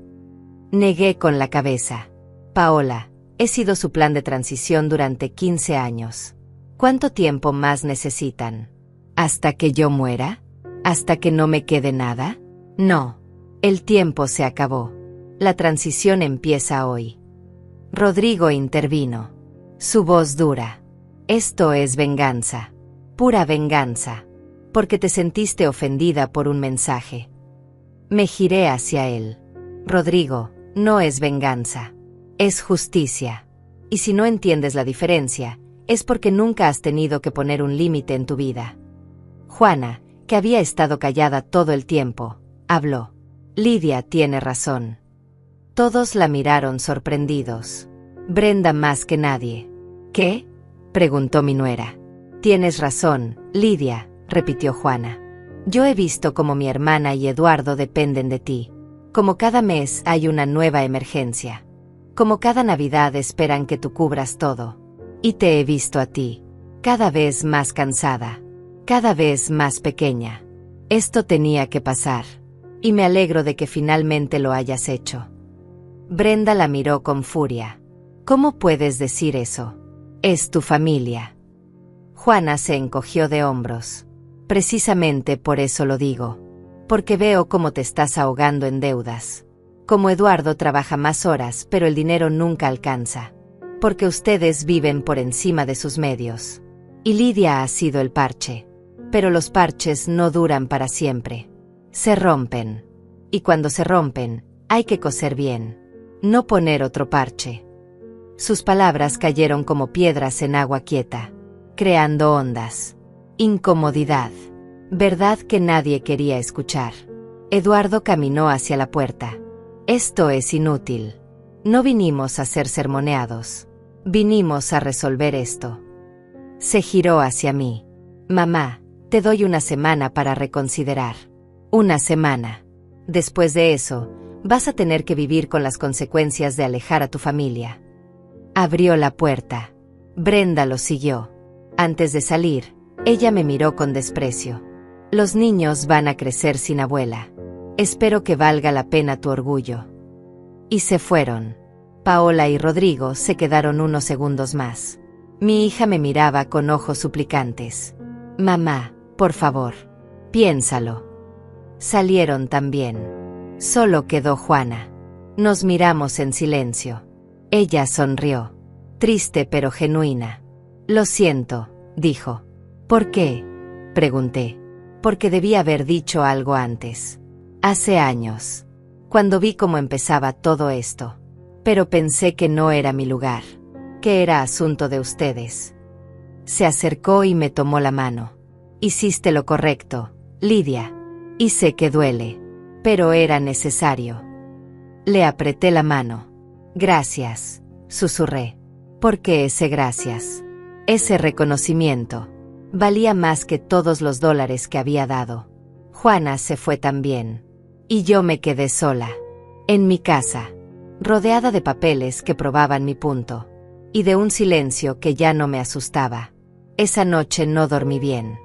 Negué con la cabeza. Paola, he sido su plan de transición durante 15 años. ¿Cuánto tiempo más necesitan? ¿Hasta que yo muera? ¿Hasta que no me quede nada? No. El tiempo se acabó. La transición empieza hoy. Rodrigo intervino. Su voz dura. Esto es venganza. Pura venganza. Porque te sentiste ofendida por un mensaje. Me giré hacia él. Rodrigo, no es venganza. Es justicia. Y si no entiendes la diferencia, es porque nunca has tenido que poner un límite en tu vida. Juana, que había estado callada todo el tiempo, habló. Lidia tiene razón. Todos la miraron sorprendidos. Brenda más que nadie. ¿Qué? Preguntó mi nuera. Tienes razón, Lidia, repitió Juana. Yo he visto cómo mi hermana y Eduardo dependen de ti. Como cada mes hay una nueva emergencia. Como cada Navidad esperan que tú cubras todo. Y te he visto a ti, cada vez más cansada, cada vez más pequeña. Esto tenía que pasar. Y me alegro de que finalmente lo hayas hecho. Brenda la miró con furia. ¿Cómo puedes decir eso? Es tu familia. Juana se encogió de hombros. Precisamente por eso lo digo. Porque veo cómo te estás ahogando en deudas. Como Eduardo trabaja más horas, pero el dinero nunca alcanza. Porque ustedes viven por encima de sus medios. Y Lidia ha sido el parche. Pero los parches no duran para siempre. Se rompen. Y cuando se rompen, hay que coser bien. No poner otro parche. Sus palabras cayeron como piedras en agua quieta, creando ondas. Incomodidad. Verdad que nadie quería escuchar. Eduardo caminó hacia la puerta. Esto es inútil. No vinimos a ser sermoneados. Vinimos a resolver esto. Se giró hacia mí. Mamá, te doy una semana para reconsiderar. Una semana. Después de eso, vas a tener que vivir con las consecuencias de alejar a tu familia. Abrió la puerta. Brenda lo siguió. Antes de salir, ella me miró con desprecio. Los niños van a crecer sin abuela. Espero que valga la pena tu orgullo. Y se fueron. Paola y Rodrigo se quedaron unos segundos más. Mi hija me miraba con ojos suplicantes. Mamá, por favor, piénsalo. Salieron también. Solo quedó Juana. Nos miramos en silencio. Ella sonrió. Triste pero genuina. Lo siento, dijo. ¿Por qué? Pregunté. Porque debía haber dicho algo antes. Hace años. Cuando vi cómo empezaba todo esto. Pero pensé que no era mi lugar. Que era asunto de ustedes. Se acercó y me tomó la mano. Hiciste lo correcto, Lidia. Y sé que duele. Pero era necesario. Le apreté la mano. Gracias, susurré. ¿Por qué ese gracias? Ese reconocimiento. Valía más que todos los dólares que había dado. Juana se fue también. Y yo me quedé sola. En mi casa. Rodeada de papeles que probaban mi punto. Y de un silencio que ya no me asustaba. Esa noche no dormí bien.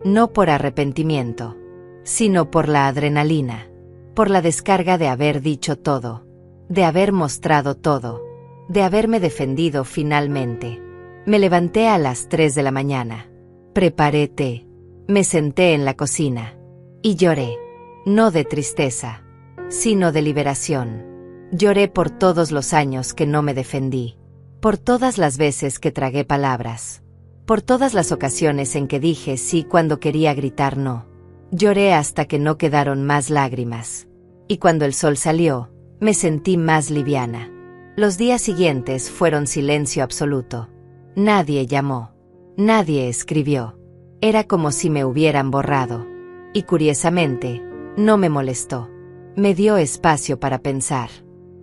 No por arrepentimiento. Sino por la adrenalina. Por la descarga de haber dicho todo. De haber mostrado todo. De haberme defendido finalmente. Me levanté a las 3 de la mañana. Preparé té. Me senté en la cocina. Y lloré. No de tristeza. Sino de liberación. Lloré por todos los años que no me defendí. Por todas las veces que tragué palabras. Por todas las ocasiones en que dije sí cuando quería gritar no. Lloré hasta que no quedaron más lágrimas. Y cuando el sol salió, me sentí más liviana. Los días siguientes fueron silencio absoluto. Nadie llamó. Nadie escribió. Era como si me hubieran borrado. Y curiosamente, no me molestó. Me dio espacio para pensar.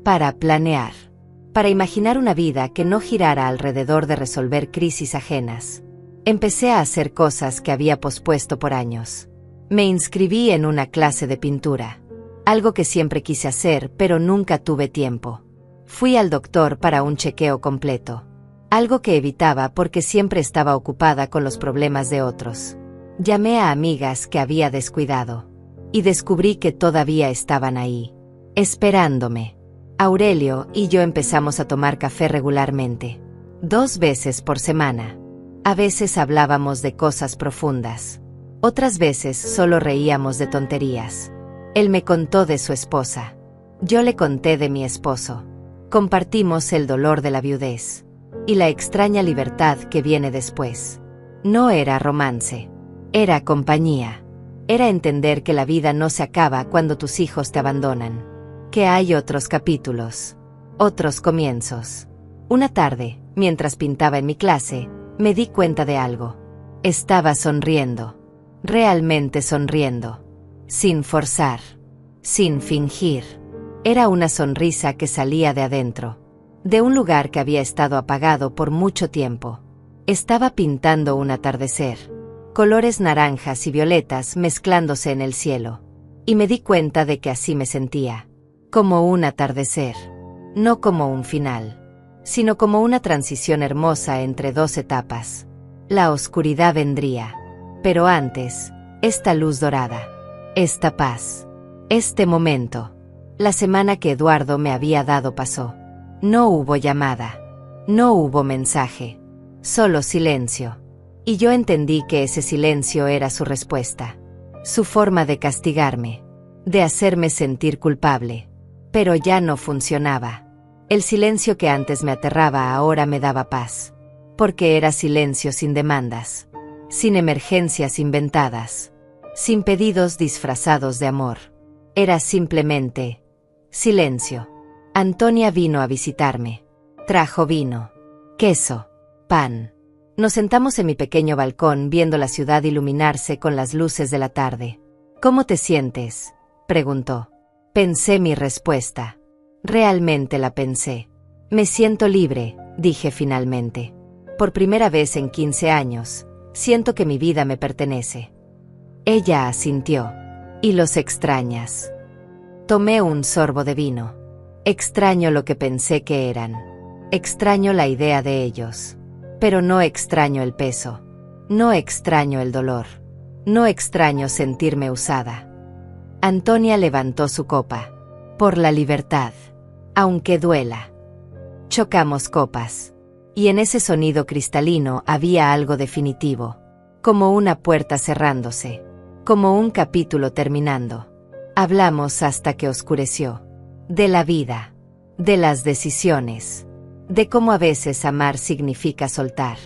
Para planear. Para imaginar una vida que no girara alrededor de resolver crisis ajenas. Empecé a hacer cosas que había pospuesto por años. Me inscribí en una clase de pintura. Algo que siempre quise hacer, pero nunca tuve tiempo. Fui al doctor para un chequeo completo. algo que evitaba porque siempre estaba ocupada con los problemas de otros. Llamé a amigas que había descuidado. Y descubrí que todavía estaban ahí, esperándome. Aurelio y yo empezamos a tomar café regularmente, 2 veces por semana. A veces hablábamos de cosas profundas. Otras veces solo reíamos de tonterías. Él me contó de su esposa. Yo le conté de mi esposo. Compartimos el dolor de la viudez y la extraña libertad que viene después. No era romance, era compañía. Era entender que la vida no se acaba cuando tus hijos te abandonan, que hay otros capítulos, otros comienzos. Una tarde, mientras pintaba en mi clase, me di cuenta de algo. Estaba sonriendo, realmente sonriendo, sin forzar, sin fingir. Era una sonrisa que salía de adentro, de un lugar que había estado apagado por mucho tiempo. Estaba pintando un atardecer, colores naranjas y violetas mezclándose en el cielo, y me di cuenta de que así me sentía, como un atardecer, no como un final, sino como una transición hermosa entre 2 etapas. La oscuridad vendría, pero antes, esta luz dorada, esta paz, este momento. La semana que Eduardo me había dado pasó. No hubo llamada, no hubo mensaje, solo silencio. Y yo entendí que ese silencio era su respuesta, su forma de castigarme, de hacerme sentir culpable. Pero ya no funcionaba. El silencio que antes me aterraba ahora me daba paz, porque era silencio sin demandas, sin emergencias inventadas, sin pedidos disfrazados de amor. Era simplemente silencio. Antonia vino a visitarme. Trajo vino, queso, pan. Nos sentamos en mi pequeño balcón viendo la ciudad iluminarse con las luces de la tarde. ¿Cómo te sientes?, preguntó. Pensé mi respuesta. Realmente la pensé. Me siento libre, dije finalmente. Por primera vez en 15 años, siento que mi vida me pertenece. Ella asintió. ¿Y los extrañas? Tomé un sorbo de vino. Extraño lo que pensé que eran. Extraño la idea de ellos. Pero no extraño el peso. No extraño el dolor. No extraño sentirme usada. Antonia levantó su copa. Por la libertad. Aunque duela. Chocamos copas. Y en ese sonido cristalino había algo definitivo. Como una puerta cerrándose. Como un capítulo terminando. Hablamos hasta que oscureció. De la vida. De las decisiones. De cómo a veces amar significa soltar.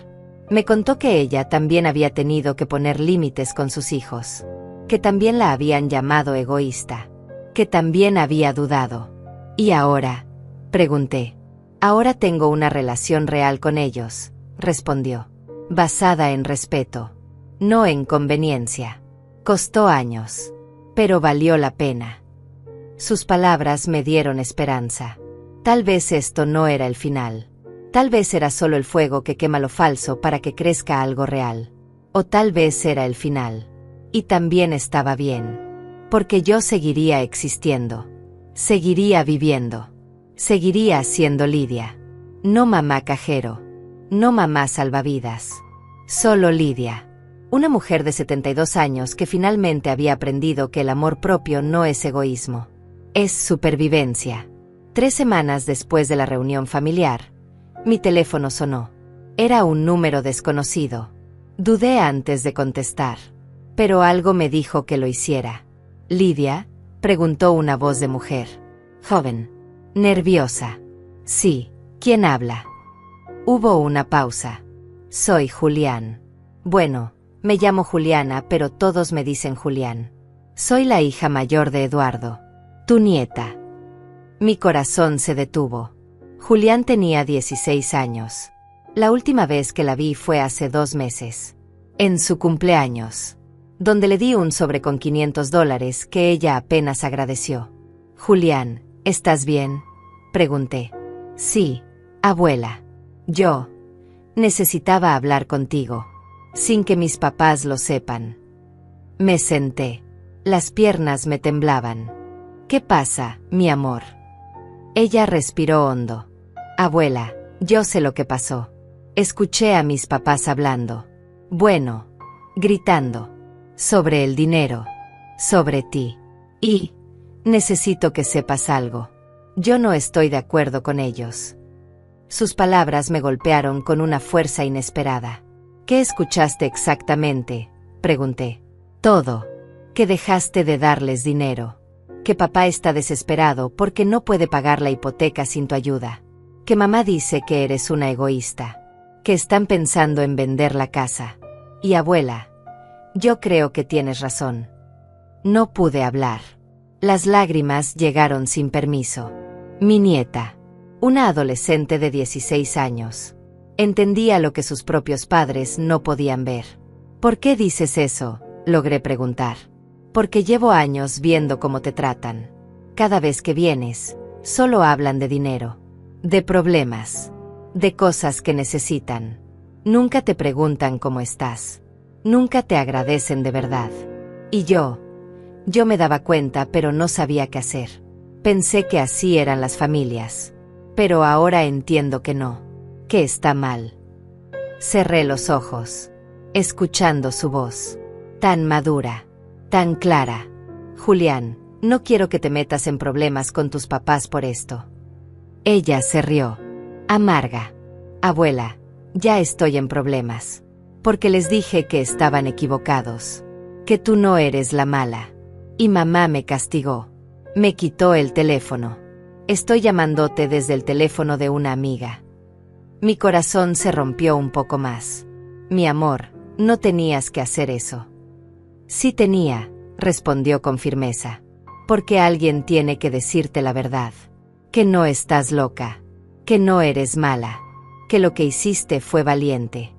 Me contó que ella también había tenido que poner límites con sus hijos. Que también la habían llamado egoísta. Que también había dudado. ¿Y ahora?, pregunté. Ahora tengo una relación real con ellos, respondió. Basada en respeto. No en conveniencia. Costó años. Pero valió la pena. Sus palabras me dieron esperanza. Tal vez esto no era el final. Tal vez era solo el fuego que quema lo falso para que crezca algo real. O tal vez era el final. Y también estaba bien. Porque yo seguiría existiendo. Seguiría viviendo. Seguiría siendo Lidia. No mamá cajero. No mamá salvavidas. Solo Lidia. Una mujer de 72 años que finalmente había aprendido que el amor propio no es egoísmo. Es supervivencia. 3 semanas después de la reunión familiar, mi teléfono sonó. Era un número desconocido. Dudé antes de contestar. Pero algo me dijo que lo hiciera. ¿Lidia?, preguntó una voz de mujer. Joven. Nerviosa. Sí, ¿quién habla? Hubo una pausa. Soy Julián. Bueno, me llamo Juliana, pero todos me dicen Julián. Soy la hija mayor de Eduardo. Tu nieta. Mi corazón se detuvo. Julián tenía 16 años. La última vez que la vi fue hace 2 meses. En su cumpleaños. Donde le di un sobre con $500 que ella apenas agradeció. Julián, ¿estás bien?, pregunté. Sí, abuela. Yo necesitaba hablar contigo. Sin que mis papás lo sepan. Me senté. Las piernas me temblaban. ¿Qué pasa, mi amor? Ella respiró hondo. Abuela, yo sé lo que pasó. Escuché a mis papás hablando. Bueno, gritando. Sobre el dinero. Sobre ti. Y necesito que sepas algo. Yo no estoy de acuerdo con ellos. Sus palabras me golpearon con una fuerza inesperada. ¿Qué escuchaste exactamente?, pregunté. Todo. Que dejaste de darles dinero. Que papá está desesperado porque no puede pagar la hipoteca sin tu ayuda. Que mamá dice que eres una egoísta. Que están pensando en vender la casa. Y abuela, yo creo que tienes razón. No pude hablar. Las lágrimas llegaron sin permiso. Mi nieta, una adolescente de 16 años, entendía lo que sus propios padres no podían ver. ¿Por qué dices eso?, logré preguntar. Porque llevo años viendo cómo te tratan. Cada vez que vienes, solo hablan de dinero, de problemas, de cosas que necesitan. Nunca te preguntan cómo estás. Nunca te agradecen de verdad. Y yo me daba cuenta, pero no sabía qué hacer. Pensé que así eran las familias. Pero ahora entiendo que no, que está mal. Cerré los ojos, escuchando su voz, tan madura, tan clara. Julián, no quiero que te metas en problemas con tus papás por esto. Ella se rió, amarga. Abuela, ya estoy en problemas. Porque les dije que estaban equivocados. Que tú no eres la mala. Y mamá me castigó. Me quitó el teléfono. Estoy llamándote desde el teléfono de una amiga. Mi corazón se rompió un poco más. Mi amor, no tenías que hacer eso. Sí tenía, respondió con firmeza. Porque alguien tiene que decirte la verdad. Que no estás loca. Que no eres mala. Que lo que hiciste fue valiente.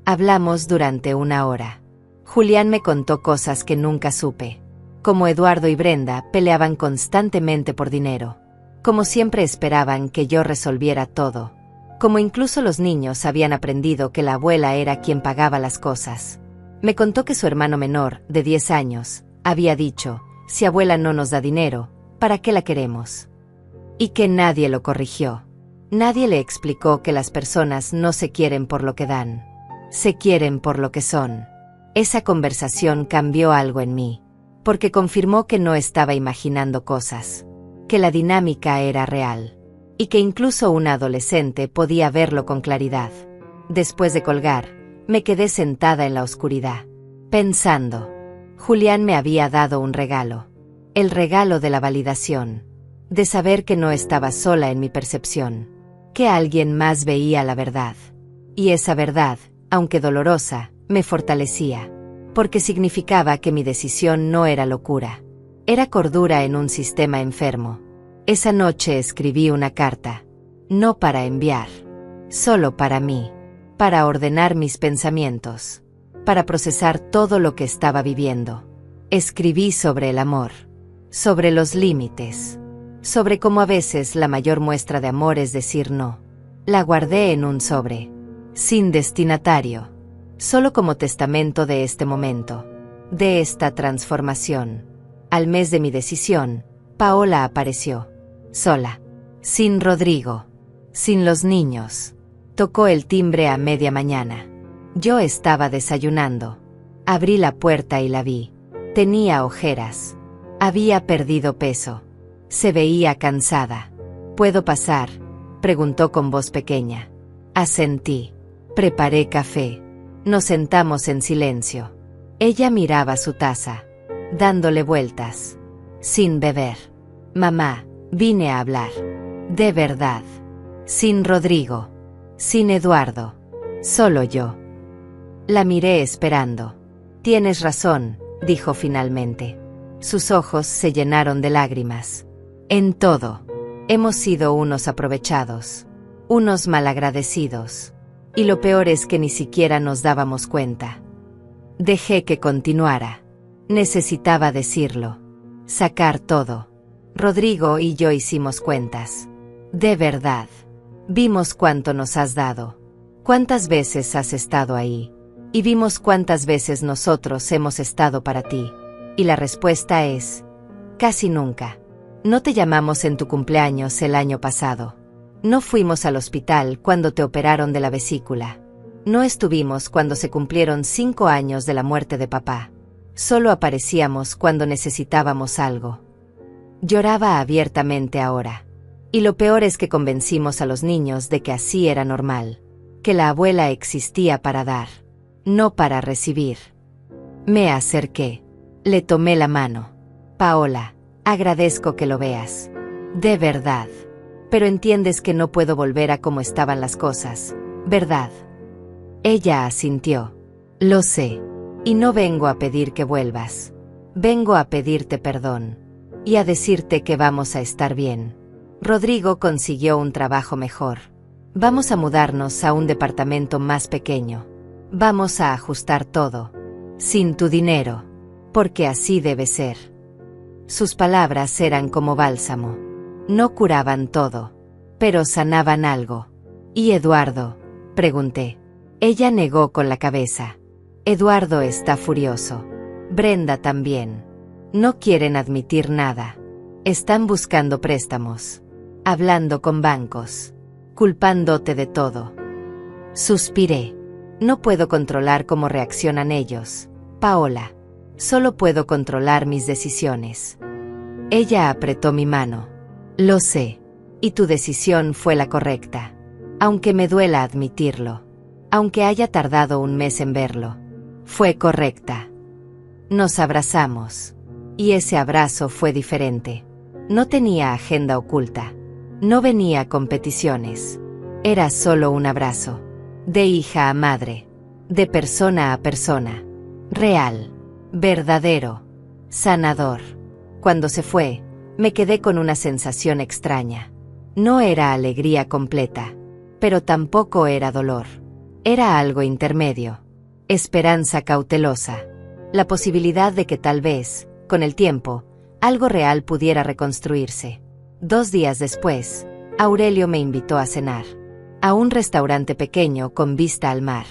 Hablamos durante 1 hora. Julián me contó cosas que nunca supe. Como Eduardo y Brenda peleaban constantemente por dinero. Como siempre esperaban que yo resolviera todo. Como incluso los niños habían aprendido que la abuela era quien pagaba las cosas. Me contó que su hermano menor, de 10 años, había dicho, si abuela no nos da dinero, ¿para qué la queremos? Y que nadie lo corrigió. Nadie le explicó que las personas no se quieren por lo que dan. Se quieren por lo que son. Esa conversación cambió algo en mí. Porque confirmó que no estaba imaginando cosas. Que la dinámica era real. Y que incluso una adolescente podía verlo con claridad. Después de colgar, me quedé sentada en la oscuridad. Pensando. Julián me había dado un regalo. El regalo de la validación. De saber que no estaba sola en mi percepción. Que alguien más veía la verdad. Y esa verdad, aunque dolorosa, me fortalecía. Porque significaba que mi decisión no era locura. Era cordura en un sistema enfermo. Esa noche escribí una carta. No para enviar. Solo para mí. Para ordenar mis pensamientos. Para procesar todo lo que estaba viviendo. Escribí sobre el amor. Sobre los límites. Sobre cómo a veces la mayor muestra de amor es decir no. La guardé en un sobre. Sin destinatario. Solo como testamento de este momento. De esta transformación. Al mes de mi decisión, Paola apareció. Sola. Sin Rodrigo. Sin los niños. Tocó el timbre a media mañana. Yo estaba desayunando. Abrí la puerta y la vi. Tenía ojeras. Había perdido peso. Se veía cansada. ¿Puedo pasar?, preguntó con voz pequeña. Asentí. Preparé café. Nos sentamos en silencio. Ella miraba su taza, dándole vueltas. Sin beber. Mamá, vine a hablar. De verdad. Sin Rodrigo. Sin Eduardo. Solo yo. La miré esperando. Tienes razón, dijo finalmente. Sus ojos se llenaron de lágrimas. En todo. Hemos sido unos aprovechados. Unos malagradecidos. Y lo peor es que ni siquiera nos dábamos cuenta. Dejé que continuara. Necesitaba decirlo. Sacar todo. Rodrigo y yo hicimos cuentas. De verdad. Vimos cuánto nos has dado. Cuántas veces has estado ahí. Y vimos cuántas veces nosotros hemos estado para ti. Y la respuesta es: casi nunca. No te llamamos en tu cumpleaños el año pasado. No fuimos al hospital cuando te operaron de la vesícula. No estuvimos cuando se cumplieron 5 años de la muerte de papá. Solo aparecíamos cuando necesitábamos algo. Lloraba abiertamente ahora. Y lo peor es que convencimos a los niños de que así era normal. Que la abuela existía para dar, no para recibir. Me acerqué. Le tomé la mano. Paola, agradezco que lo veas. De verdad. Pero entiendes que no puedo volver a como estaban las cosas, ¿verdad? Ella asintió. Lo sé. Y no vengo a pedir que vuelvas. Vengo a pedirte perdón. Y a decirte que vamos a estar bien. Rodrigo consiguió un trabajo mejor. Vamos a mudarnos a un departamento más pequeño. Vamos a ajustar todo. Sin tu dinero. Porque así debe ser. Sus palabras eran como bálsamo. No curaban todo. Pero sanaban algo. ¿Y Eduardo? Pregunté. Ella negó con la cabeza. Eduardo está furioso. Brenda también. No quieren admitir nada. Están buscando préstamos. Hablando con bancos. Culpándote de todo. Suspiré. No puedo controlar cómo reaccionan ellos, Paola. Solo puedo controlar mis decisiones. Ella apretó mi mano. Lo sé. Y tu decisión fue la correcta. Aunque me duela admitirlo. Aunque haya tardado un mes en verlo. Fue correcta. Nos abrazamos. Y ese abrazo fue diferente. No tenía agenda oculta. No venía con peticiones. Era solo un abrazo. De hija a madre. De persona a persona. Real. Verdadero. Sanador. Cuando se fue, me quedé con una sensación extraña. No era alegría completa. Pero tampoco era dolor. Era algo intermedio. Esperanza cautelosa. La posibilidad de que tal vez, con el tiempo, algo real pudiera reconstruirse. 2 días después, Aurelio me invitó a cenar. A un restaurante pequeño con vista al mar.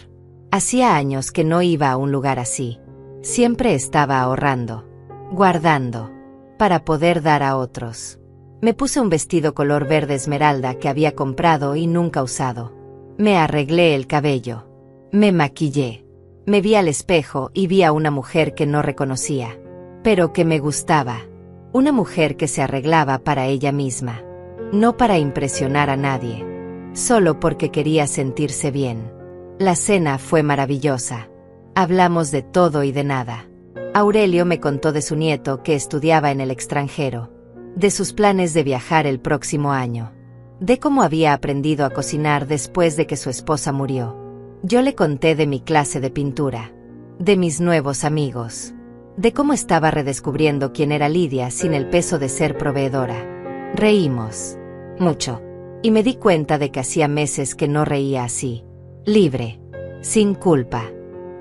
Hacía años que no iba a un lugar así. Siempre estaba ahorrando. Guardando. Para poder dar a otros. Me puse un vestido color verde esmeralda que había comprado y nunca usado. Me arreglé el cabello. Me maquillé. Me vi al espejo y vi a una mujer que no reconocía. Pero que me gustaba. Una mujer que se arreglaba para ella misma. No para impresionar a nadie. Solo porque quería sentirse bien. La cena fue maravillosa. Hablamos de todo y de nada. Aurelio me contó de su nieto que estudiaba en el extranjero. De sus planes de viajar el próximo año. De cómo había aprendido a cocinar después de que su esposa murió. Yo le conté de mi clase de pintura. De mis nuevos amigos. De cómo estaba redescubriendo quién era Lidia sin el peso de ser proveedora. Reímos. Mucho. Y me di cuenta de que hacía meses que no reía así. Libre. Sin culpa.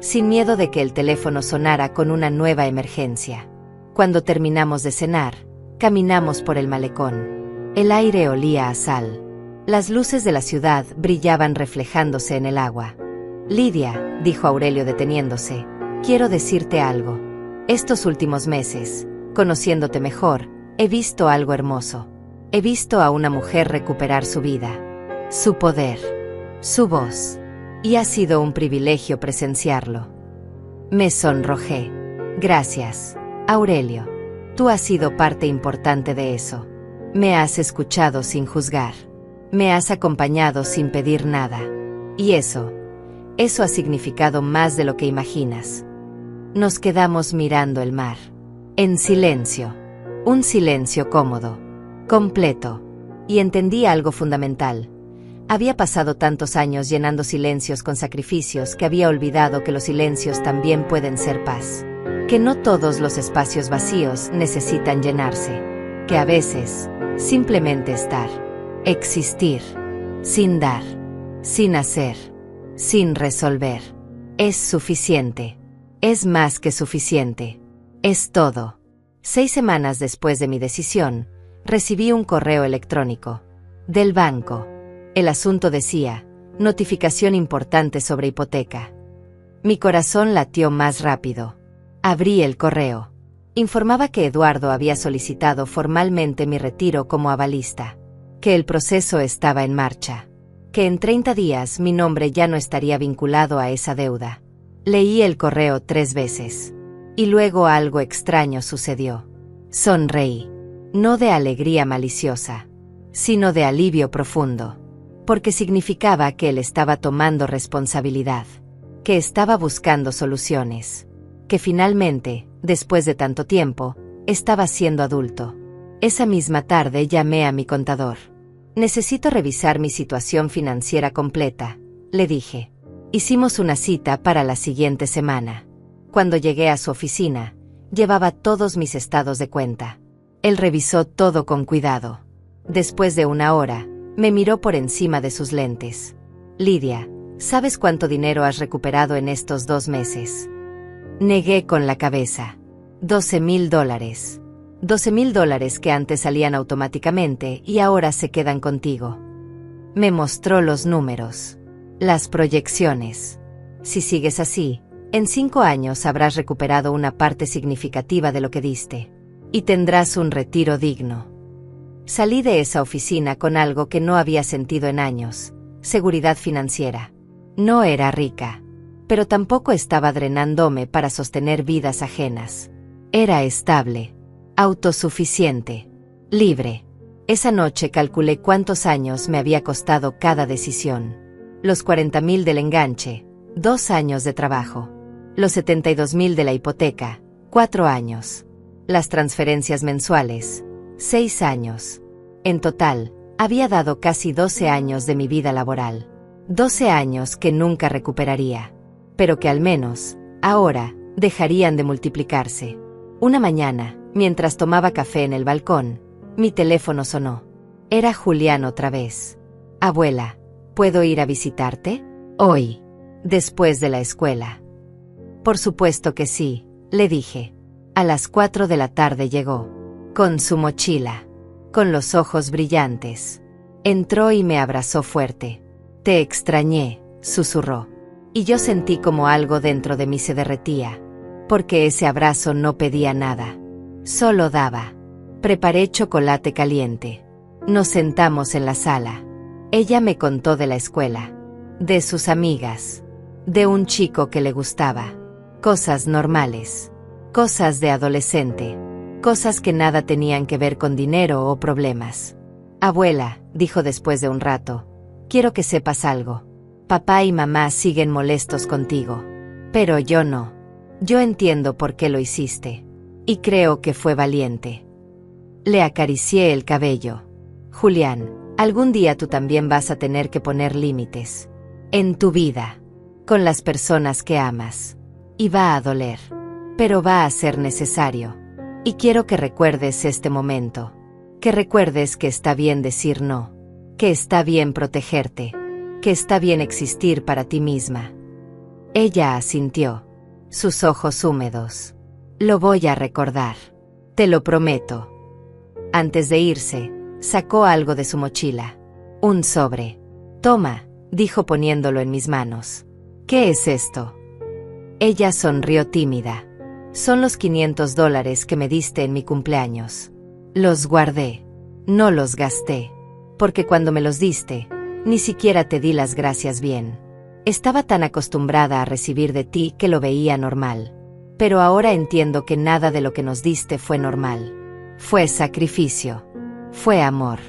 Sin miedo de que el teléfono sonara con una nueva emergencia. Cuando terminamos de cenar, caminamos por el malecón. El aire olía a sal. Las luces de la ciudad brillaban reflejándose en el agua. Lidia, dijo Aurelio deteniéndose, quiero decirte algo. Estos últimos meses, conociéndote mejor, he visto algo hermoso. He visto a una mujer recuperar su vida, su poder, su voz. Y ha sido un privilegio presenciarlo. Me sonrojé. Gracias, Aurelio. Tú has sido parte importante de eso. Me has escuchado sin juzgar. Me has acompañado sin pedir nada. Y eso ha significado más de lo que imaginas. Nos quedamos mirando el mar. En silencio. Un silencio cómodo. Completo. Y entendí algo fundamental. Había pasado tantos años llenando silencios con sacrificios que había olvidado que los silencios también pueden ser paz. Que no todos los espacios vacíos necesitan llenarse. Que a veces, simplemente estar, existir, sin dar, sin hacer, sin resolver, es suficiente. Es más que suficiente. Es todo. 6 semanas después de mi decisión, recibí un correo electrónico. Del banco. El asunto decía, notificación importante sobre hipoteca. Mi corazón latió más rápido. Abrí el correo. Informaba que Eduardo había solicitado formalmente mi retiro como avalista. que el proceso estaba en marcha, que en 30 días mi nombre ya no estaría vinculado a esa deuda. Leí el correo 3 veces. Y luego algo extraño sucedió. Sonreí, no de alegría maliciosa, sino de alivio profundo, porque significaba que él estaba tomando responsabilidad, que estaba buscando soluciones, que finalmente, después de tanto tiempo, estaba siendo adulto. Esa misma tarde llamé a mi contador. Necesito revisar mi situación financiera completa, le dije. Hicimos una cita para la siguiente semana. Cuando llegué a su oficina, llevaba todos mis estados de cuenta. Él revisó todo con cuidado. Después de una hora, me miró por encima de sus lentes. Lidia, ¿sabes cuánto dinero has recuperado en estos 2 meses? Negué con la cabeza. $12,000. $12,000 que antes salían automáticamente y ahora se quedan contigo. Me mostró los números. Las proyecciones. Si sigues así, en 5 años habrás recuperado una parte significativa de lo que diste. Y tendrás un retiro digno. Salí de esa oficina con algo que no había sentido en años: seguridad financiera. No era rica, pero tampoco estaba drenándome para sostener vidas ajenas. Era estable, autosuficiente, libre. Esa noche calculé cuántos años me había costado cada decisión. Los 40,000 del enganche, 2 años de trabajo. Los 72,000 de la hipoteca, 4 años. Las transferencias mensuales, 6 años. En total, había dado casi 12 años de mi vida laboral. 12 años que nunca recuperaría, pero que al menos, ahora, dejarían de multiplicarse. Una mañana, mientras tomaba café en el balcón, mi teléfono sonó. Era Julián otra vez. Abuela, ¿puedo ir a visitarte? Hoy, después de la escuela. Por supuesto que sí, le dije. A las 4 de la tarde llegó, con su mochila, con los ojos brillantes. Entró y me abrazó fuerte. Te extrañé, susurró. Y yo sentí como algo dentro de mí se derretía, porque ese abrazo no pedía nada, solo daba. Preparé chocolate caliente. Nos sentamos en la sala. Ella me contó de la escuela, de sus amigas, de un chico que le gustaba. Cosas normales, cosas de adolescente, cosas que nada tenían que ver con dinero o problemas. Abuela, dijo después de un rato, quiero que sepas algo. Papá y mamá siguen molestos contigo, pero yo no. Yo entiendo por qué lo hiciste, y creo que fue valiente. Le acaricié el cabello. Julián, algún día tú también vas a tener que poner límites. En tu vida. Con las personas que amas. Y va a doler. Pero va a ser necesario. Y quiero que recuerdes este momento. Que recuerdes que está bien decir no. Que está bien protegerte. Que está bien existir para ti misma. Ella asintió. Sus ojos húmedos. Lo voy a recordar. Te lo prometo. Antes de irse, sacó algo de su mochila. Un sobre. Toma, dijo poniéndolo en mis manos. ¿Qué es esto? Ella sonrió tímida. Son los $500 que me diste en mi cumpleaños. Los guardé. No los gasté. Porque cuando me los diste, ni siquiera te di las gracias bien. Estaba tan acostumbrada a recibir de ti que lo veía normal. Pero ahora entiendo que nada de lo que nos diste fue normal. Fue sacrificio. Fue amor.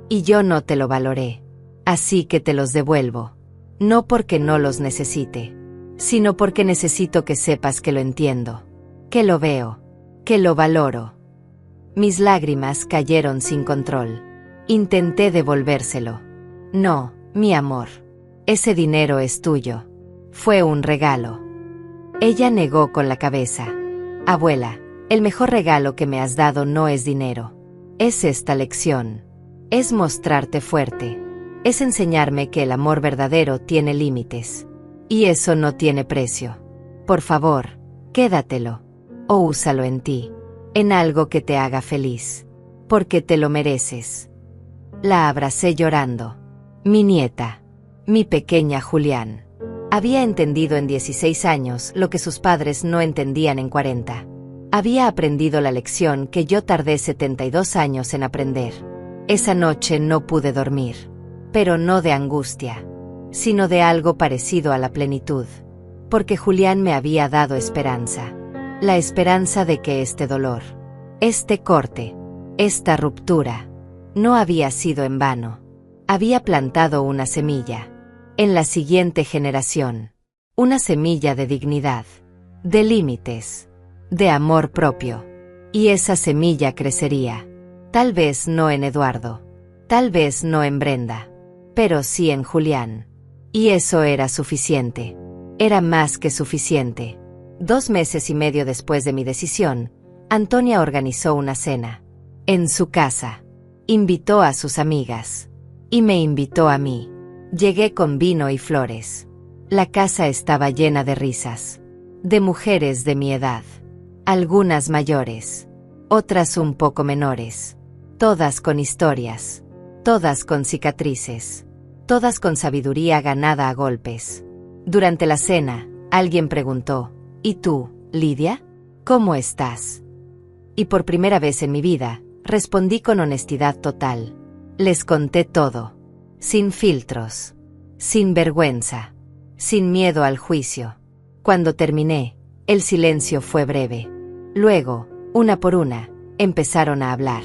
Y yo no te lo valoré. Así que te los devuelvo. No porque no los necesite, sino porque necesito que sepas que lo entiendo. Que lo veo. Que lo valoro. Mis lágrimas cayeron sin control. Intenté devolvérselo. No, mi amor. Ese dinero es tuyo. Fue un regalo. Ella negó con la cabeza. Abuela, el mejor regalo que me has dado no es dinero. Es esta lección. Es mostrarte fuerte. Es enseñarme que el amor verdadero tiene límites. Y eso no tiene precio. Por favor, quédatelo. O úsalo en ti. En algo que te haga feliz. Porque te lo mereces. La abracé llorando. Mi nieta. Mi pequeña Julián. Había entendido en 16 años lo que sus padres no entendían en 40. Había aprendido la lección que yo tardé 72 años en aprender. Esa noche no pude dormir, pero no de angustia, sino de algo parecido a la plenitud, porque Julián me había dado esperanza, la esperanza de que este dolor, este corte, esta ruptura, no había sido en vano. Había plantado una semilla, en la siguiente generación, una semilla de dignidad, de límites, de amor propio, y esa semilla crecería, tal vez no en Eduardo, tal vez no en Brenda, pero sí en Julián. Y eso era suficiente, era más que suficiente. 2 meses y medio después de mi decisión, Antonia organizó una cena, en su casa, invitó a sus amigas, y me invitó a mí. Llegué con vino y flores. La casa estaba llena de risas, de mujeres de mi edad, algunas mayores, otras un poco menores, todas con historias, todas con cicatrices, todas con sabiduría ganada a golpes. Durante la cena, alguien preguntó, ¿y tú, Lidia? ¿Cómo estás? Y por primera vez en mi vida, respondí con honestidad total. Les conté todo, sin filtros, sin vergüenza, sin miedo al juicio. Cuando terminé, el silencio fue breve. Luego, una por una, empezaron a hablar.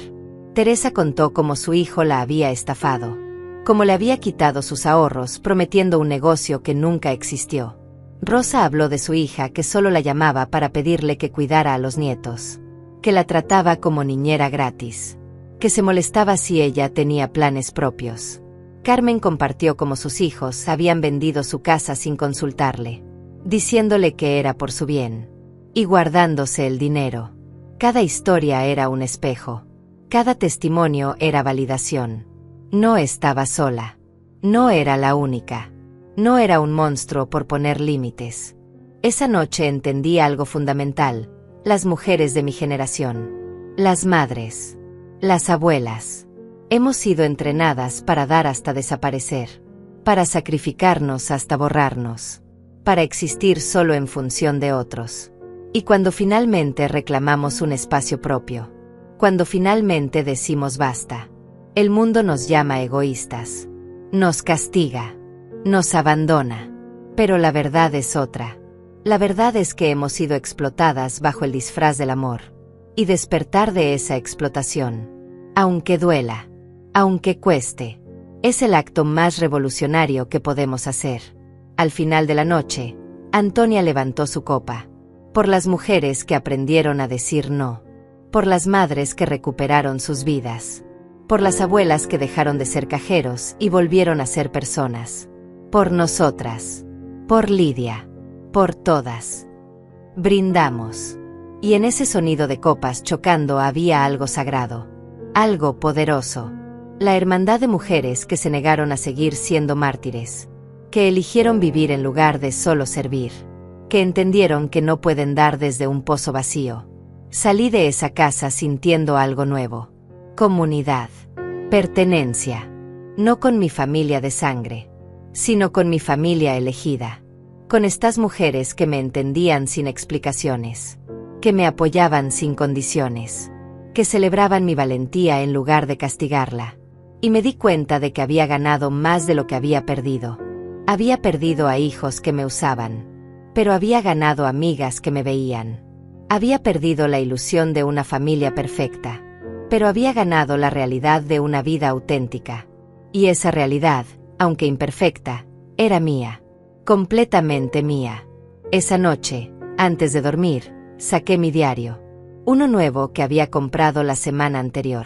Teresa contó cómo su hijo la había estafado, cómo le había quitado sus ahorros prometiendo un negocio que nunca existió. Rosa habló de su hija que solo la llamaba para pedirle que cuidara a los nietos, que la trataba como niñera gratis, que se molestaba si ella tenía planes propios. Carmen compartió cómo sus hijos habían vendido su casa sin consultarle, diciéndole que era por su bien, y guardándose el dinero. Cada historia era un espejo, cada testimonio era validación. No estaba sola, no era la única, no era un monstruo por poner límites. Esa noche entendí algo fundamental: las mujeres de mi generación, las madres, las abuelas, hemos sido entrenadas para dar hasta desaparecer, para sacrificarnos hasta borrarnos, para existir solo en función de otros. Y cuando finalmente reclamamos un espacio propio, cuando finalmente decimos basta, el mundo nos llama egoístas, nos castiga, nos abandona. Pero la verdad es otra. La verdad es que hemos sido explotadas bajo el disfraz del amor, y despertar de esa explotación, aunque duela, aunque cueste, es el acto más revolucionario que podemos hacer. Al final de la noche, Antonia levantó su copa, por las mujeres que aprendieron a decir no, por las madres que recuperaron sus vidas, por las abuelas que dejaron de ser cajeros y volvieron a ser personas, por nosotras, por Lidia, por todas. Brindamos. Y en ese sonido de copas chocando había algo sagrado, algo poderoso. La hermandad de mujeres que se negaron a seguir siendo mártires, que eligieron vivir en lugar de solo servir, que entendieron que no pueden dar desde un pozo vacío. Salí de esa casa sintiendo algo nuevo. Comunidad. Pertenencia. No con mi familia de sangre, sino con mi familia elegida. Con estas mujeres que me entendían sin explicaciones, que me apoyaban sin condiciones, que celebraban mi valentía en lugar de castigarla. Y me di cuenta de que había ganado más de lo que había perdido. Había perdido a hijos que me usaban, pero había ganado amigas que me veían. Había perdido la ilusión de una familia perfecta, pero había ganado la realidad de una vida auténtica. Y esa realidad, aunque imperfecta, era mía, completamente mía. Esa noche, antes de dormir, saqué mi diario, uno nuevo que había comprado la semana anterior,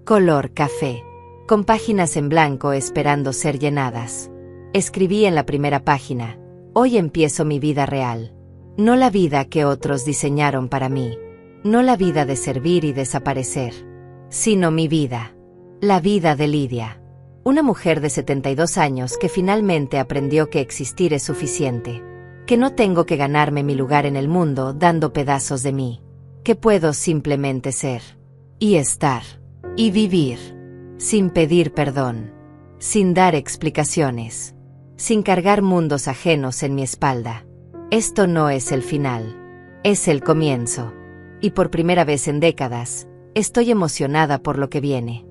color café, con páginas en blanco esperando ser llenadas. Escribí en la primera página: hoy empiezo mi vida real, no la vida que otros diseñaron para mí, no la vida de servir y desaparecer, sino mi vida, la vida de Lidia, una mujer de 72 años que finalmente aprendió que existir es suficiente, que no tengo que ganarme mi lugar en el mundo dando pedazos de mí, que puedo simplemente ser, y estar, y vivir, sin pedir perdón, sin dar explicaciones, sin cargar mundos ajenos en mi espalda. Esto no es el final, es el comienzo, y por primera vez en décadas, estoy emocionada por lo que viene.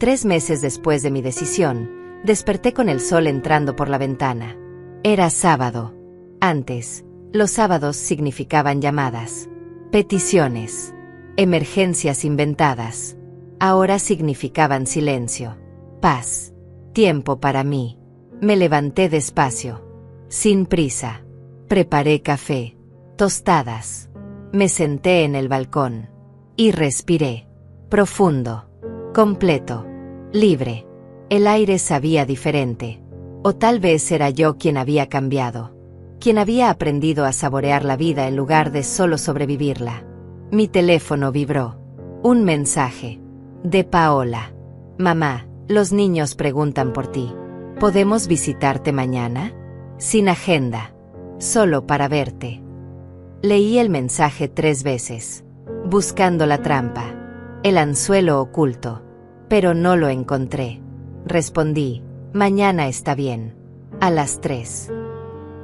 3 meses después de mi decisión, desperté con el sol entrando por la ventana. Era sábado. Antes, los sábados significaban llamadas, peticiones, emergencias inventadas. Ahora significaban silencio, paz, tiempo para mí. Me levanté despacio, sin prisa. Preparé café, tostadas. Me senté en el balcón y respiré. Profundo, completo, libre. El aire sabía diferente. O tal vez era yo quien había cambiado, quien había aprendido a saborear la vida en lugar de solo sobrevivirla. Mi teléfono vibró. Un mensaje. De Paola. Mamá, los niños preguntan por ti. ¿Podemos visitarte mañana? Sin agenda. Solo para verte. Leí el mensaje 3 veces. Buscando la trampa. El anzuelo oculto. Pero no lo encontré. Respondí, mañana está bien. A las 3.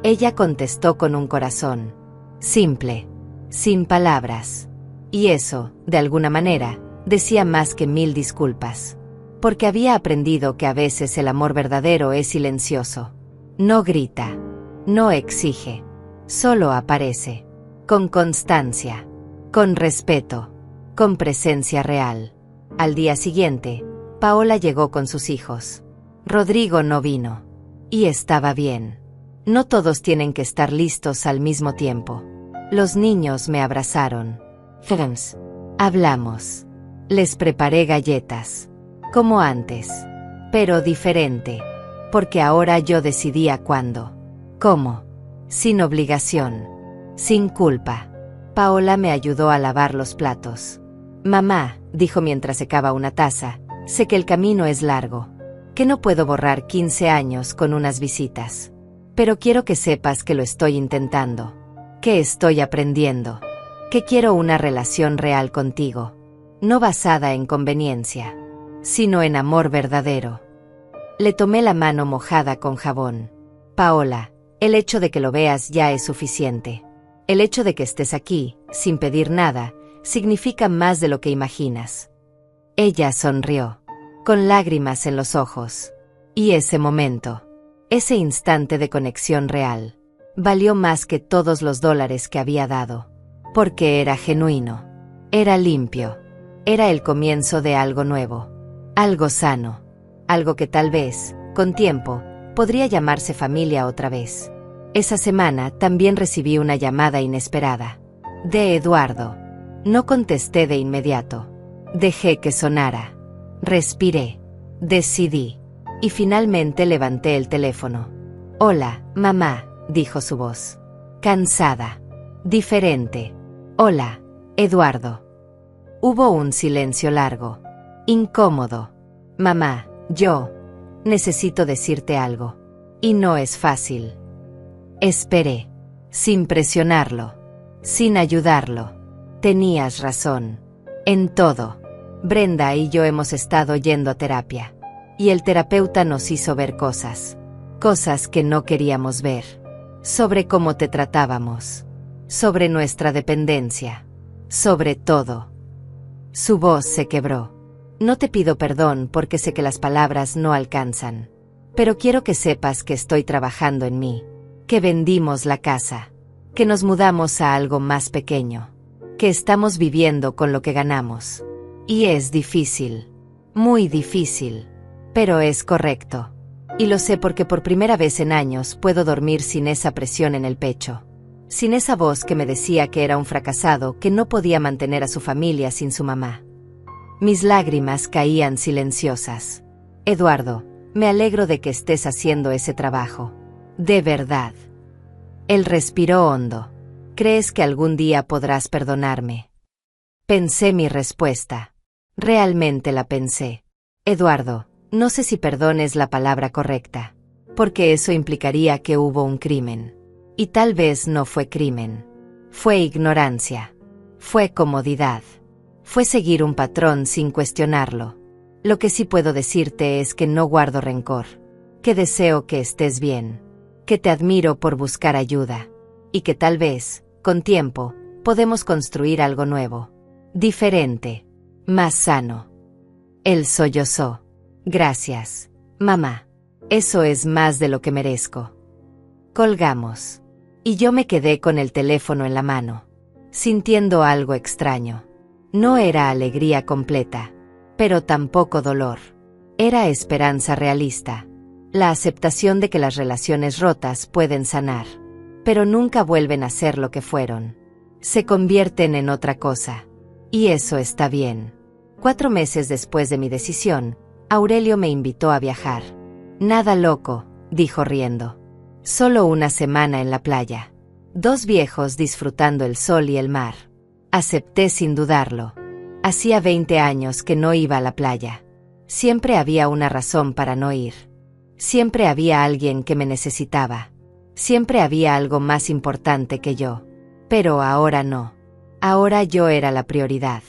Ella contestó con un corazón. Simple. Sin palabras. Y eso, de alguna manera, decía más que 1000 disculpas. Porque había aprendido que a veces el amor verdadero es silencioso. No grita. No exige. Solo aparece. Con constancia. Con respeto. Con presencia real. Al día siguiente, Paola llegó con sus hijos. Rodrigo no vino. Y estaba bien. No todos tienen que estar listos al mismo tiempo. Los niños me abrazaron. Hablamos. Les preparé galletas. Como antes. Pero diferente. Porque ahora yo decidía cuándo. Cómo. Sin obligación. Sin culpa. Paola me ayudó a lavar los platos. Mamá, dijo mientras secaba una taza, sé que el camino es largo. Que no puedo borrar 15 años con unas visitas. Pero quiero que sepas que lo estoy intentando. Que estoy aprendiendo. Que quiero una relación real contigo. No basada en conveniencia, sino en amor verdadero. Le tomé la mano mojada con jabón. Paola, el hecho de que lo veas ya es suficiente. El hecho de que estés aquí, sin pedir nada, significa más de lo que imaginas. Ella sonrió, con lágrimas en los ojos. Y ese momento, ese instante de conexión real, valió más que todos los dólares que había dado. Porque era genuino. Era limpio. Era el comienzo de algo nuevo. Algo sano. Algo que tal vez, con tiempo, podría llamarse familia otra vez. Esa semana también recibí una llamada inesperada. De Eduardo. No contesté de inmediato. Dejé que sonara. Respiré. Decidí. Y finalmente levanté el teléfono. Hola, mamá, dijo su voz. Cansada. Diferente. Hola, Eduardo. Hubo un silencio largo. Incómodo. Mamá, yo necesito decirte algo. Y no es fácil. Esperé. Sin presionarlo. Sin ayudarlo. Tenías razón. En todo. Brenda y yo hemos estado yendo a terapia. Y el terapeuta nos hizo ver cosas. Cosas que no queríamos ver. Sobre cómo te tratábamos. Sobre nuestra dependencia. Sobre todo. Su voz se quebró. No te pido perdón porque sé que las palabras no alcanzan. Pero quiero que sepas que estoy trabajando en mí. Que vendimos la casa. Que nos mudamos a algo más pequeño. Que estamos viviendo con lo que ganamos. Y es difícil. Muy difícil. Pero es correcto. Y lo sé porque por primera vez en años puedo dormir sin esa presión en el pecho. Sin esa voz que me decía que era un fracasado que no podía mantener a su familia sin su mamá. Mis lágrimas caían silenciosas. Eduardo, me alegro de que estés haciendo ese trabajo. De verdad. Él respiró hondo. ¿Crees que algún día podrás perdonarme? Pensé mi respuesta. Realmente la pensé. Eduardo, no sé si perdón es la palabra correcta. Porque eso implicaría que hubo un crimen. Y tal vez no fue crimen. Fue ignorancia. Fue comodidad. Fue seguir un patrón sin cuestionarlo. Lo que sí puedo decirte es que no guardo rencor. Que deseo que estés bien. Que te admiro por buscar ayuda. Y que tal vez, con tiempo, podemos construir algo nuevo. Diferente. Más sano. Él sollozó. Gracias, mamá. Eso es más de lo que merezco. Colgamos. Y yo me quedé con el teléfono en la mano, sintiendo algo extraño. No era alegría completa, pero tampoco dolor. Era esperanza realista. La aceptación de que las relaciones rotas pueden sanar, pero nunca vuelven a ser lo que fueron. Se convierten en otra cosa. Y eso está bien. 4 meses después de mi decisión, Aurelio me invitó a viajar. Nada loco, dijo riendo. Solo una semana en la playa. 2 viejos disfrutando el sol y el mar. Acepté sin dudarlo. Hacía 20 años que no iba a la playa. Siempre había una razón para no ir. Siempre había alguien que me necesitaba. Siempre había algo más importante que yo. Pero ahora no. Ahora yo era la prioridad.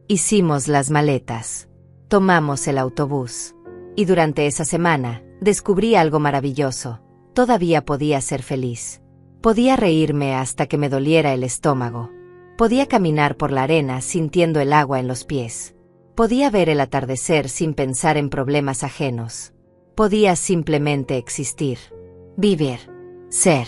Hicimos las maletas. Tomamos el autobús. Y durante esa semana, descubrí algo maravilloso. Todavía podía ser feliz. Podía reírme hasta que me doliera el estómago. Podía caminar por la arena sintiendo el agua en los pies. Podía ver el atardecer sin pensar en problemas ajenos. Podía simplemente existir. Vivir. Ser.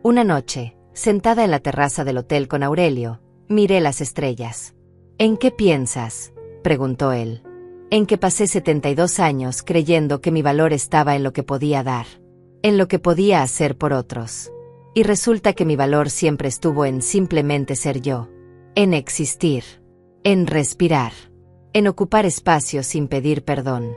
Una noche, sentada en la terraza del hotel con Aurelio, miré las estrellas. ¿En qué piensas?, preguntó él. En que pasé 72 años creyendo que mi valor estaba en lo que podía dar, en lo que podía hacer por otros. Y resulta que mi valor siempre estuvo en simplemente ser yo, en existir, en respirar, en ocupar espacio sin pedir perdón.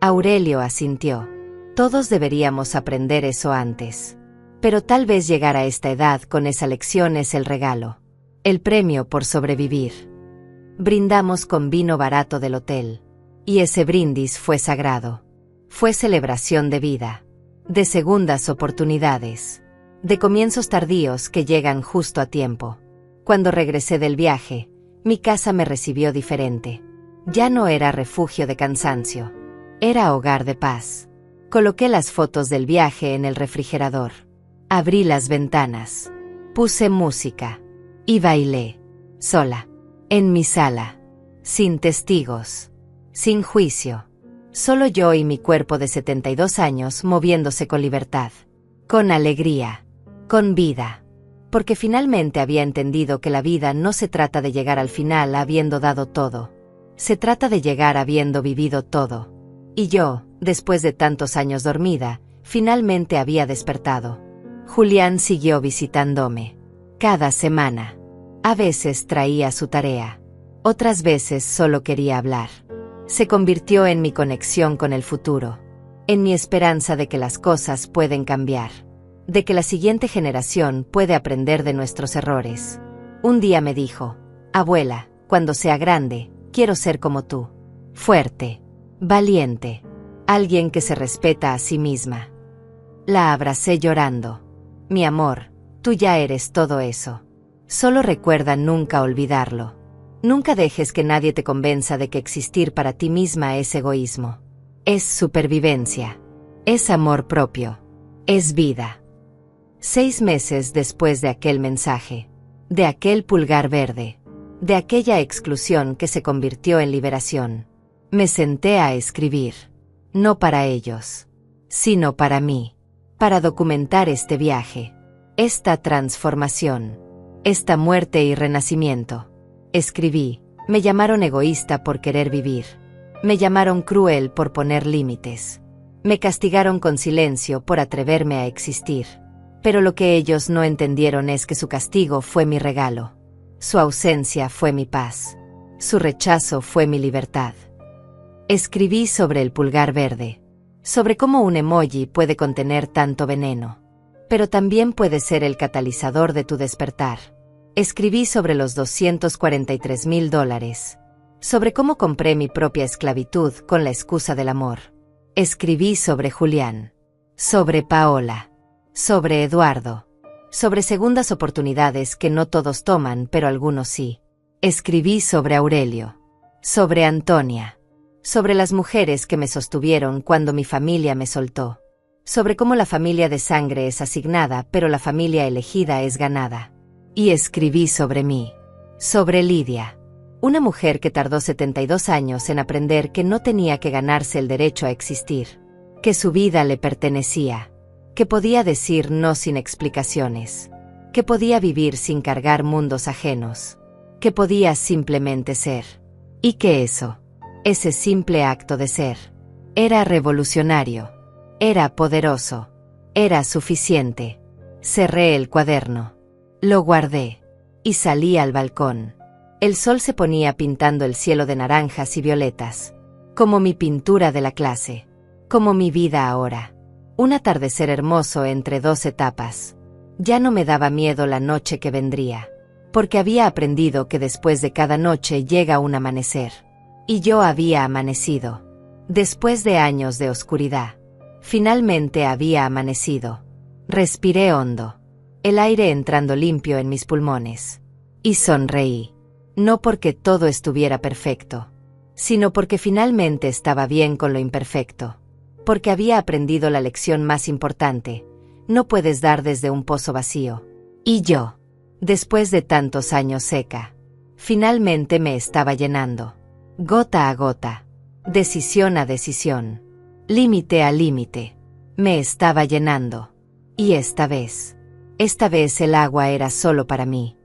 Aurelio asintió. Todos deberíamos aprender eso antes. Pero tal vez llegar a esta edad con esa lección es el regalo, el premio por sobrevivir. Brindamos con vino barato del hotel. Y ese brindis fue sagrado. Fue celebración de vida, de segundas oportunidades, de comienzos tardíos que llegan justo a tiempo. Cuando regresé del viaje, mi casa me recibió diferente. Ya no era refugio de cansancio. Era hogar de paz. Coloqué las fotos del viaje en el refrigerador. Abrí las ventanas. Puse música. Y bailé. Sola. En mi sala. Sin testigos. Sin juicio. Solo yo y mi cuerpo de 72 años moviéndose con libertad. Con alegría. Con vida. Porque finalmente había entendido que la vida no se trata de llegar al final habiendo dado todo. Se trata de llegar habiendo vivido todo. Y yo, después de tantos años dormida, finalmente había despertado. Julián siguió visitándome. Cada semana. A veces traía su tarea. Otras veces solo quería hablar. Se convirtió en mi conexión con el futuro. En mi esperanza de que las cosas pueden cambiar. De que la siguiente generación puede aprender de nuestros errores. Un día me dijo: abuela, cuando sea grande, quiero ser como tú. Fuerte. Valiente. Alguien que se respeta a sí misma. La abracé llorando. Mi amor, tú ya eres todo eso. Solo recuerda nunca olvidarlo. Nunca dejes que nadie te convenza de que existir para ti misma es egoísmo. Es supervivencia. Es amor propio. Es vida. 6 meses después de aquel mensaje, de aquel pulgar verde, de aquella exclusión que se convirtió en liberación, me senté a escribir. No para ellos, sino para mí. Para documentar este viaje, esta transformación, esta muerte y renacimiento. Escribí: me llamaron egoísta por querer vivir. Me llamaron cruel por poner límites. Me castigaron con silencio por atreverme a existir. Pero lo que ellos no entendieron es que su castigo fue mi regalo. Su ausencia fue mi paz. Su rechazo fue mi libertad. Escribí sobre el pulgar verde. Sobre cómo un emoji puede contener tanto veneno. Pero también puede ser el catalizador de tu despertar. Escribí sobre los $243,000. Sobre cómo compré mi propia esclavitud con la excusa del amor. Escribí sobre Julián. Sobre Paola. Sobre Eduardo. Sobre segundas oportunidades que no todos toman, pero algunos sí. Escribí sobre Aurelio. Sobre Antonia. Sobre las mujeres que me sostuvieron cuando mi familia me soltó. Sobre cómo la familia de sangre es asignada, pero la familia elegida es ganada. Y escribí sobre mí. Sobre Lidia. Una mujer que tardó 72 años en aprender que no tenía que ganarse el derecho a existir, que su vida le pertenecía, que podía decir no sin explicaciones, que podía vivir sin cargar mundos ajenos, que podía simplemente ser. Y que ese simple acto de ser, era revolucionario, era poderoso, era suficiente. Cerré el cuaderno, lo guardé, y salí al balcón. El sol se ponía pintando el cielo de naranjas y violetas, como mi pintura de la clase, como mi vida ahora. Un atardecer hermoso entre dos etapas. Ya no me daba miedo la noche que vendría, porque había aprendido que después de cada noche llega un amanecer. Y yo había amanecido. Después de años de oscuridad, finalmente había amanecido. Respiré hondo, el aire entrando limpio en mis pulmones. Y sonreí. No porque todo estuviera perfecto, sino porque finalmente estaba bien con lo imperfecto. Porque había aprendido la lección más importante: no puedes dar desde un pozo vacío. Y yo, después de tantos años seca, finalmente me estaba llenando. Gota a gota, decisión a decisión, límite a límite, me estaba llenando. Y esta vez el agua era solo para mí.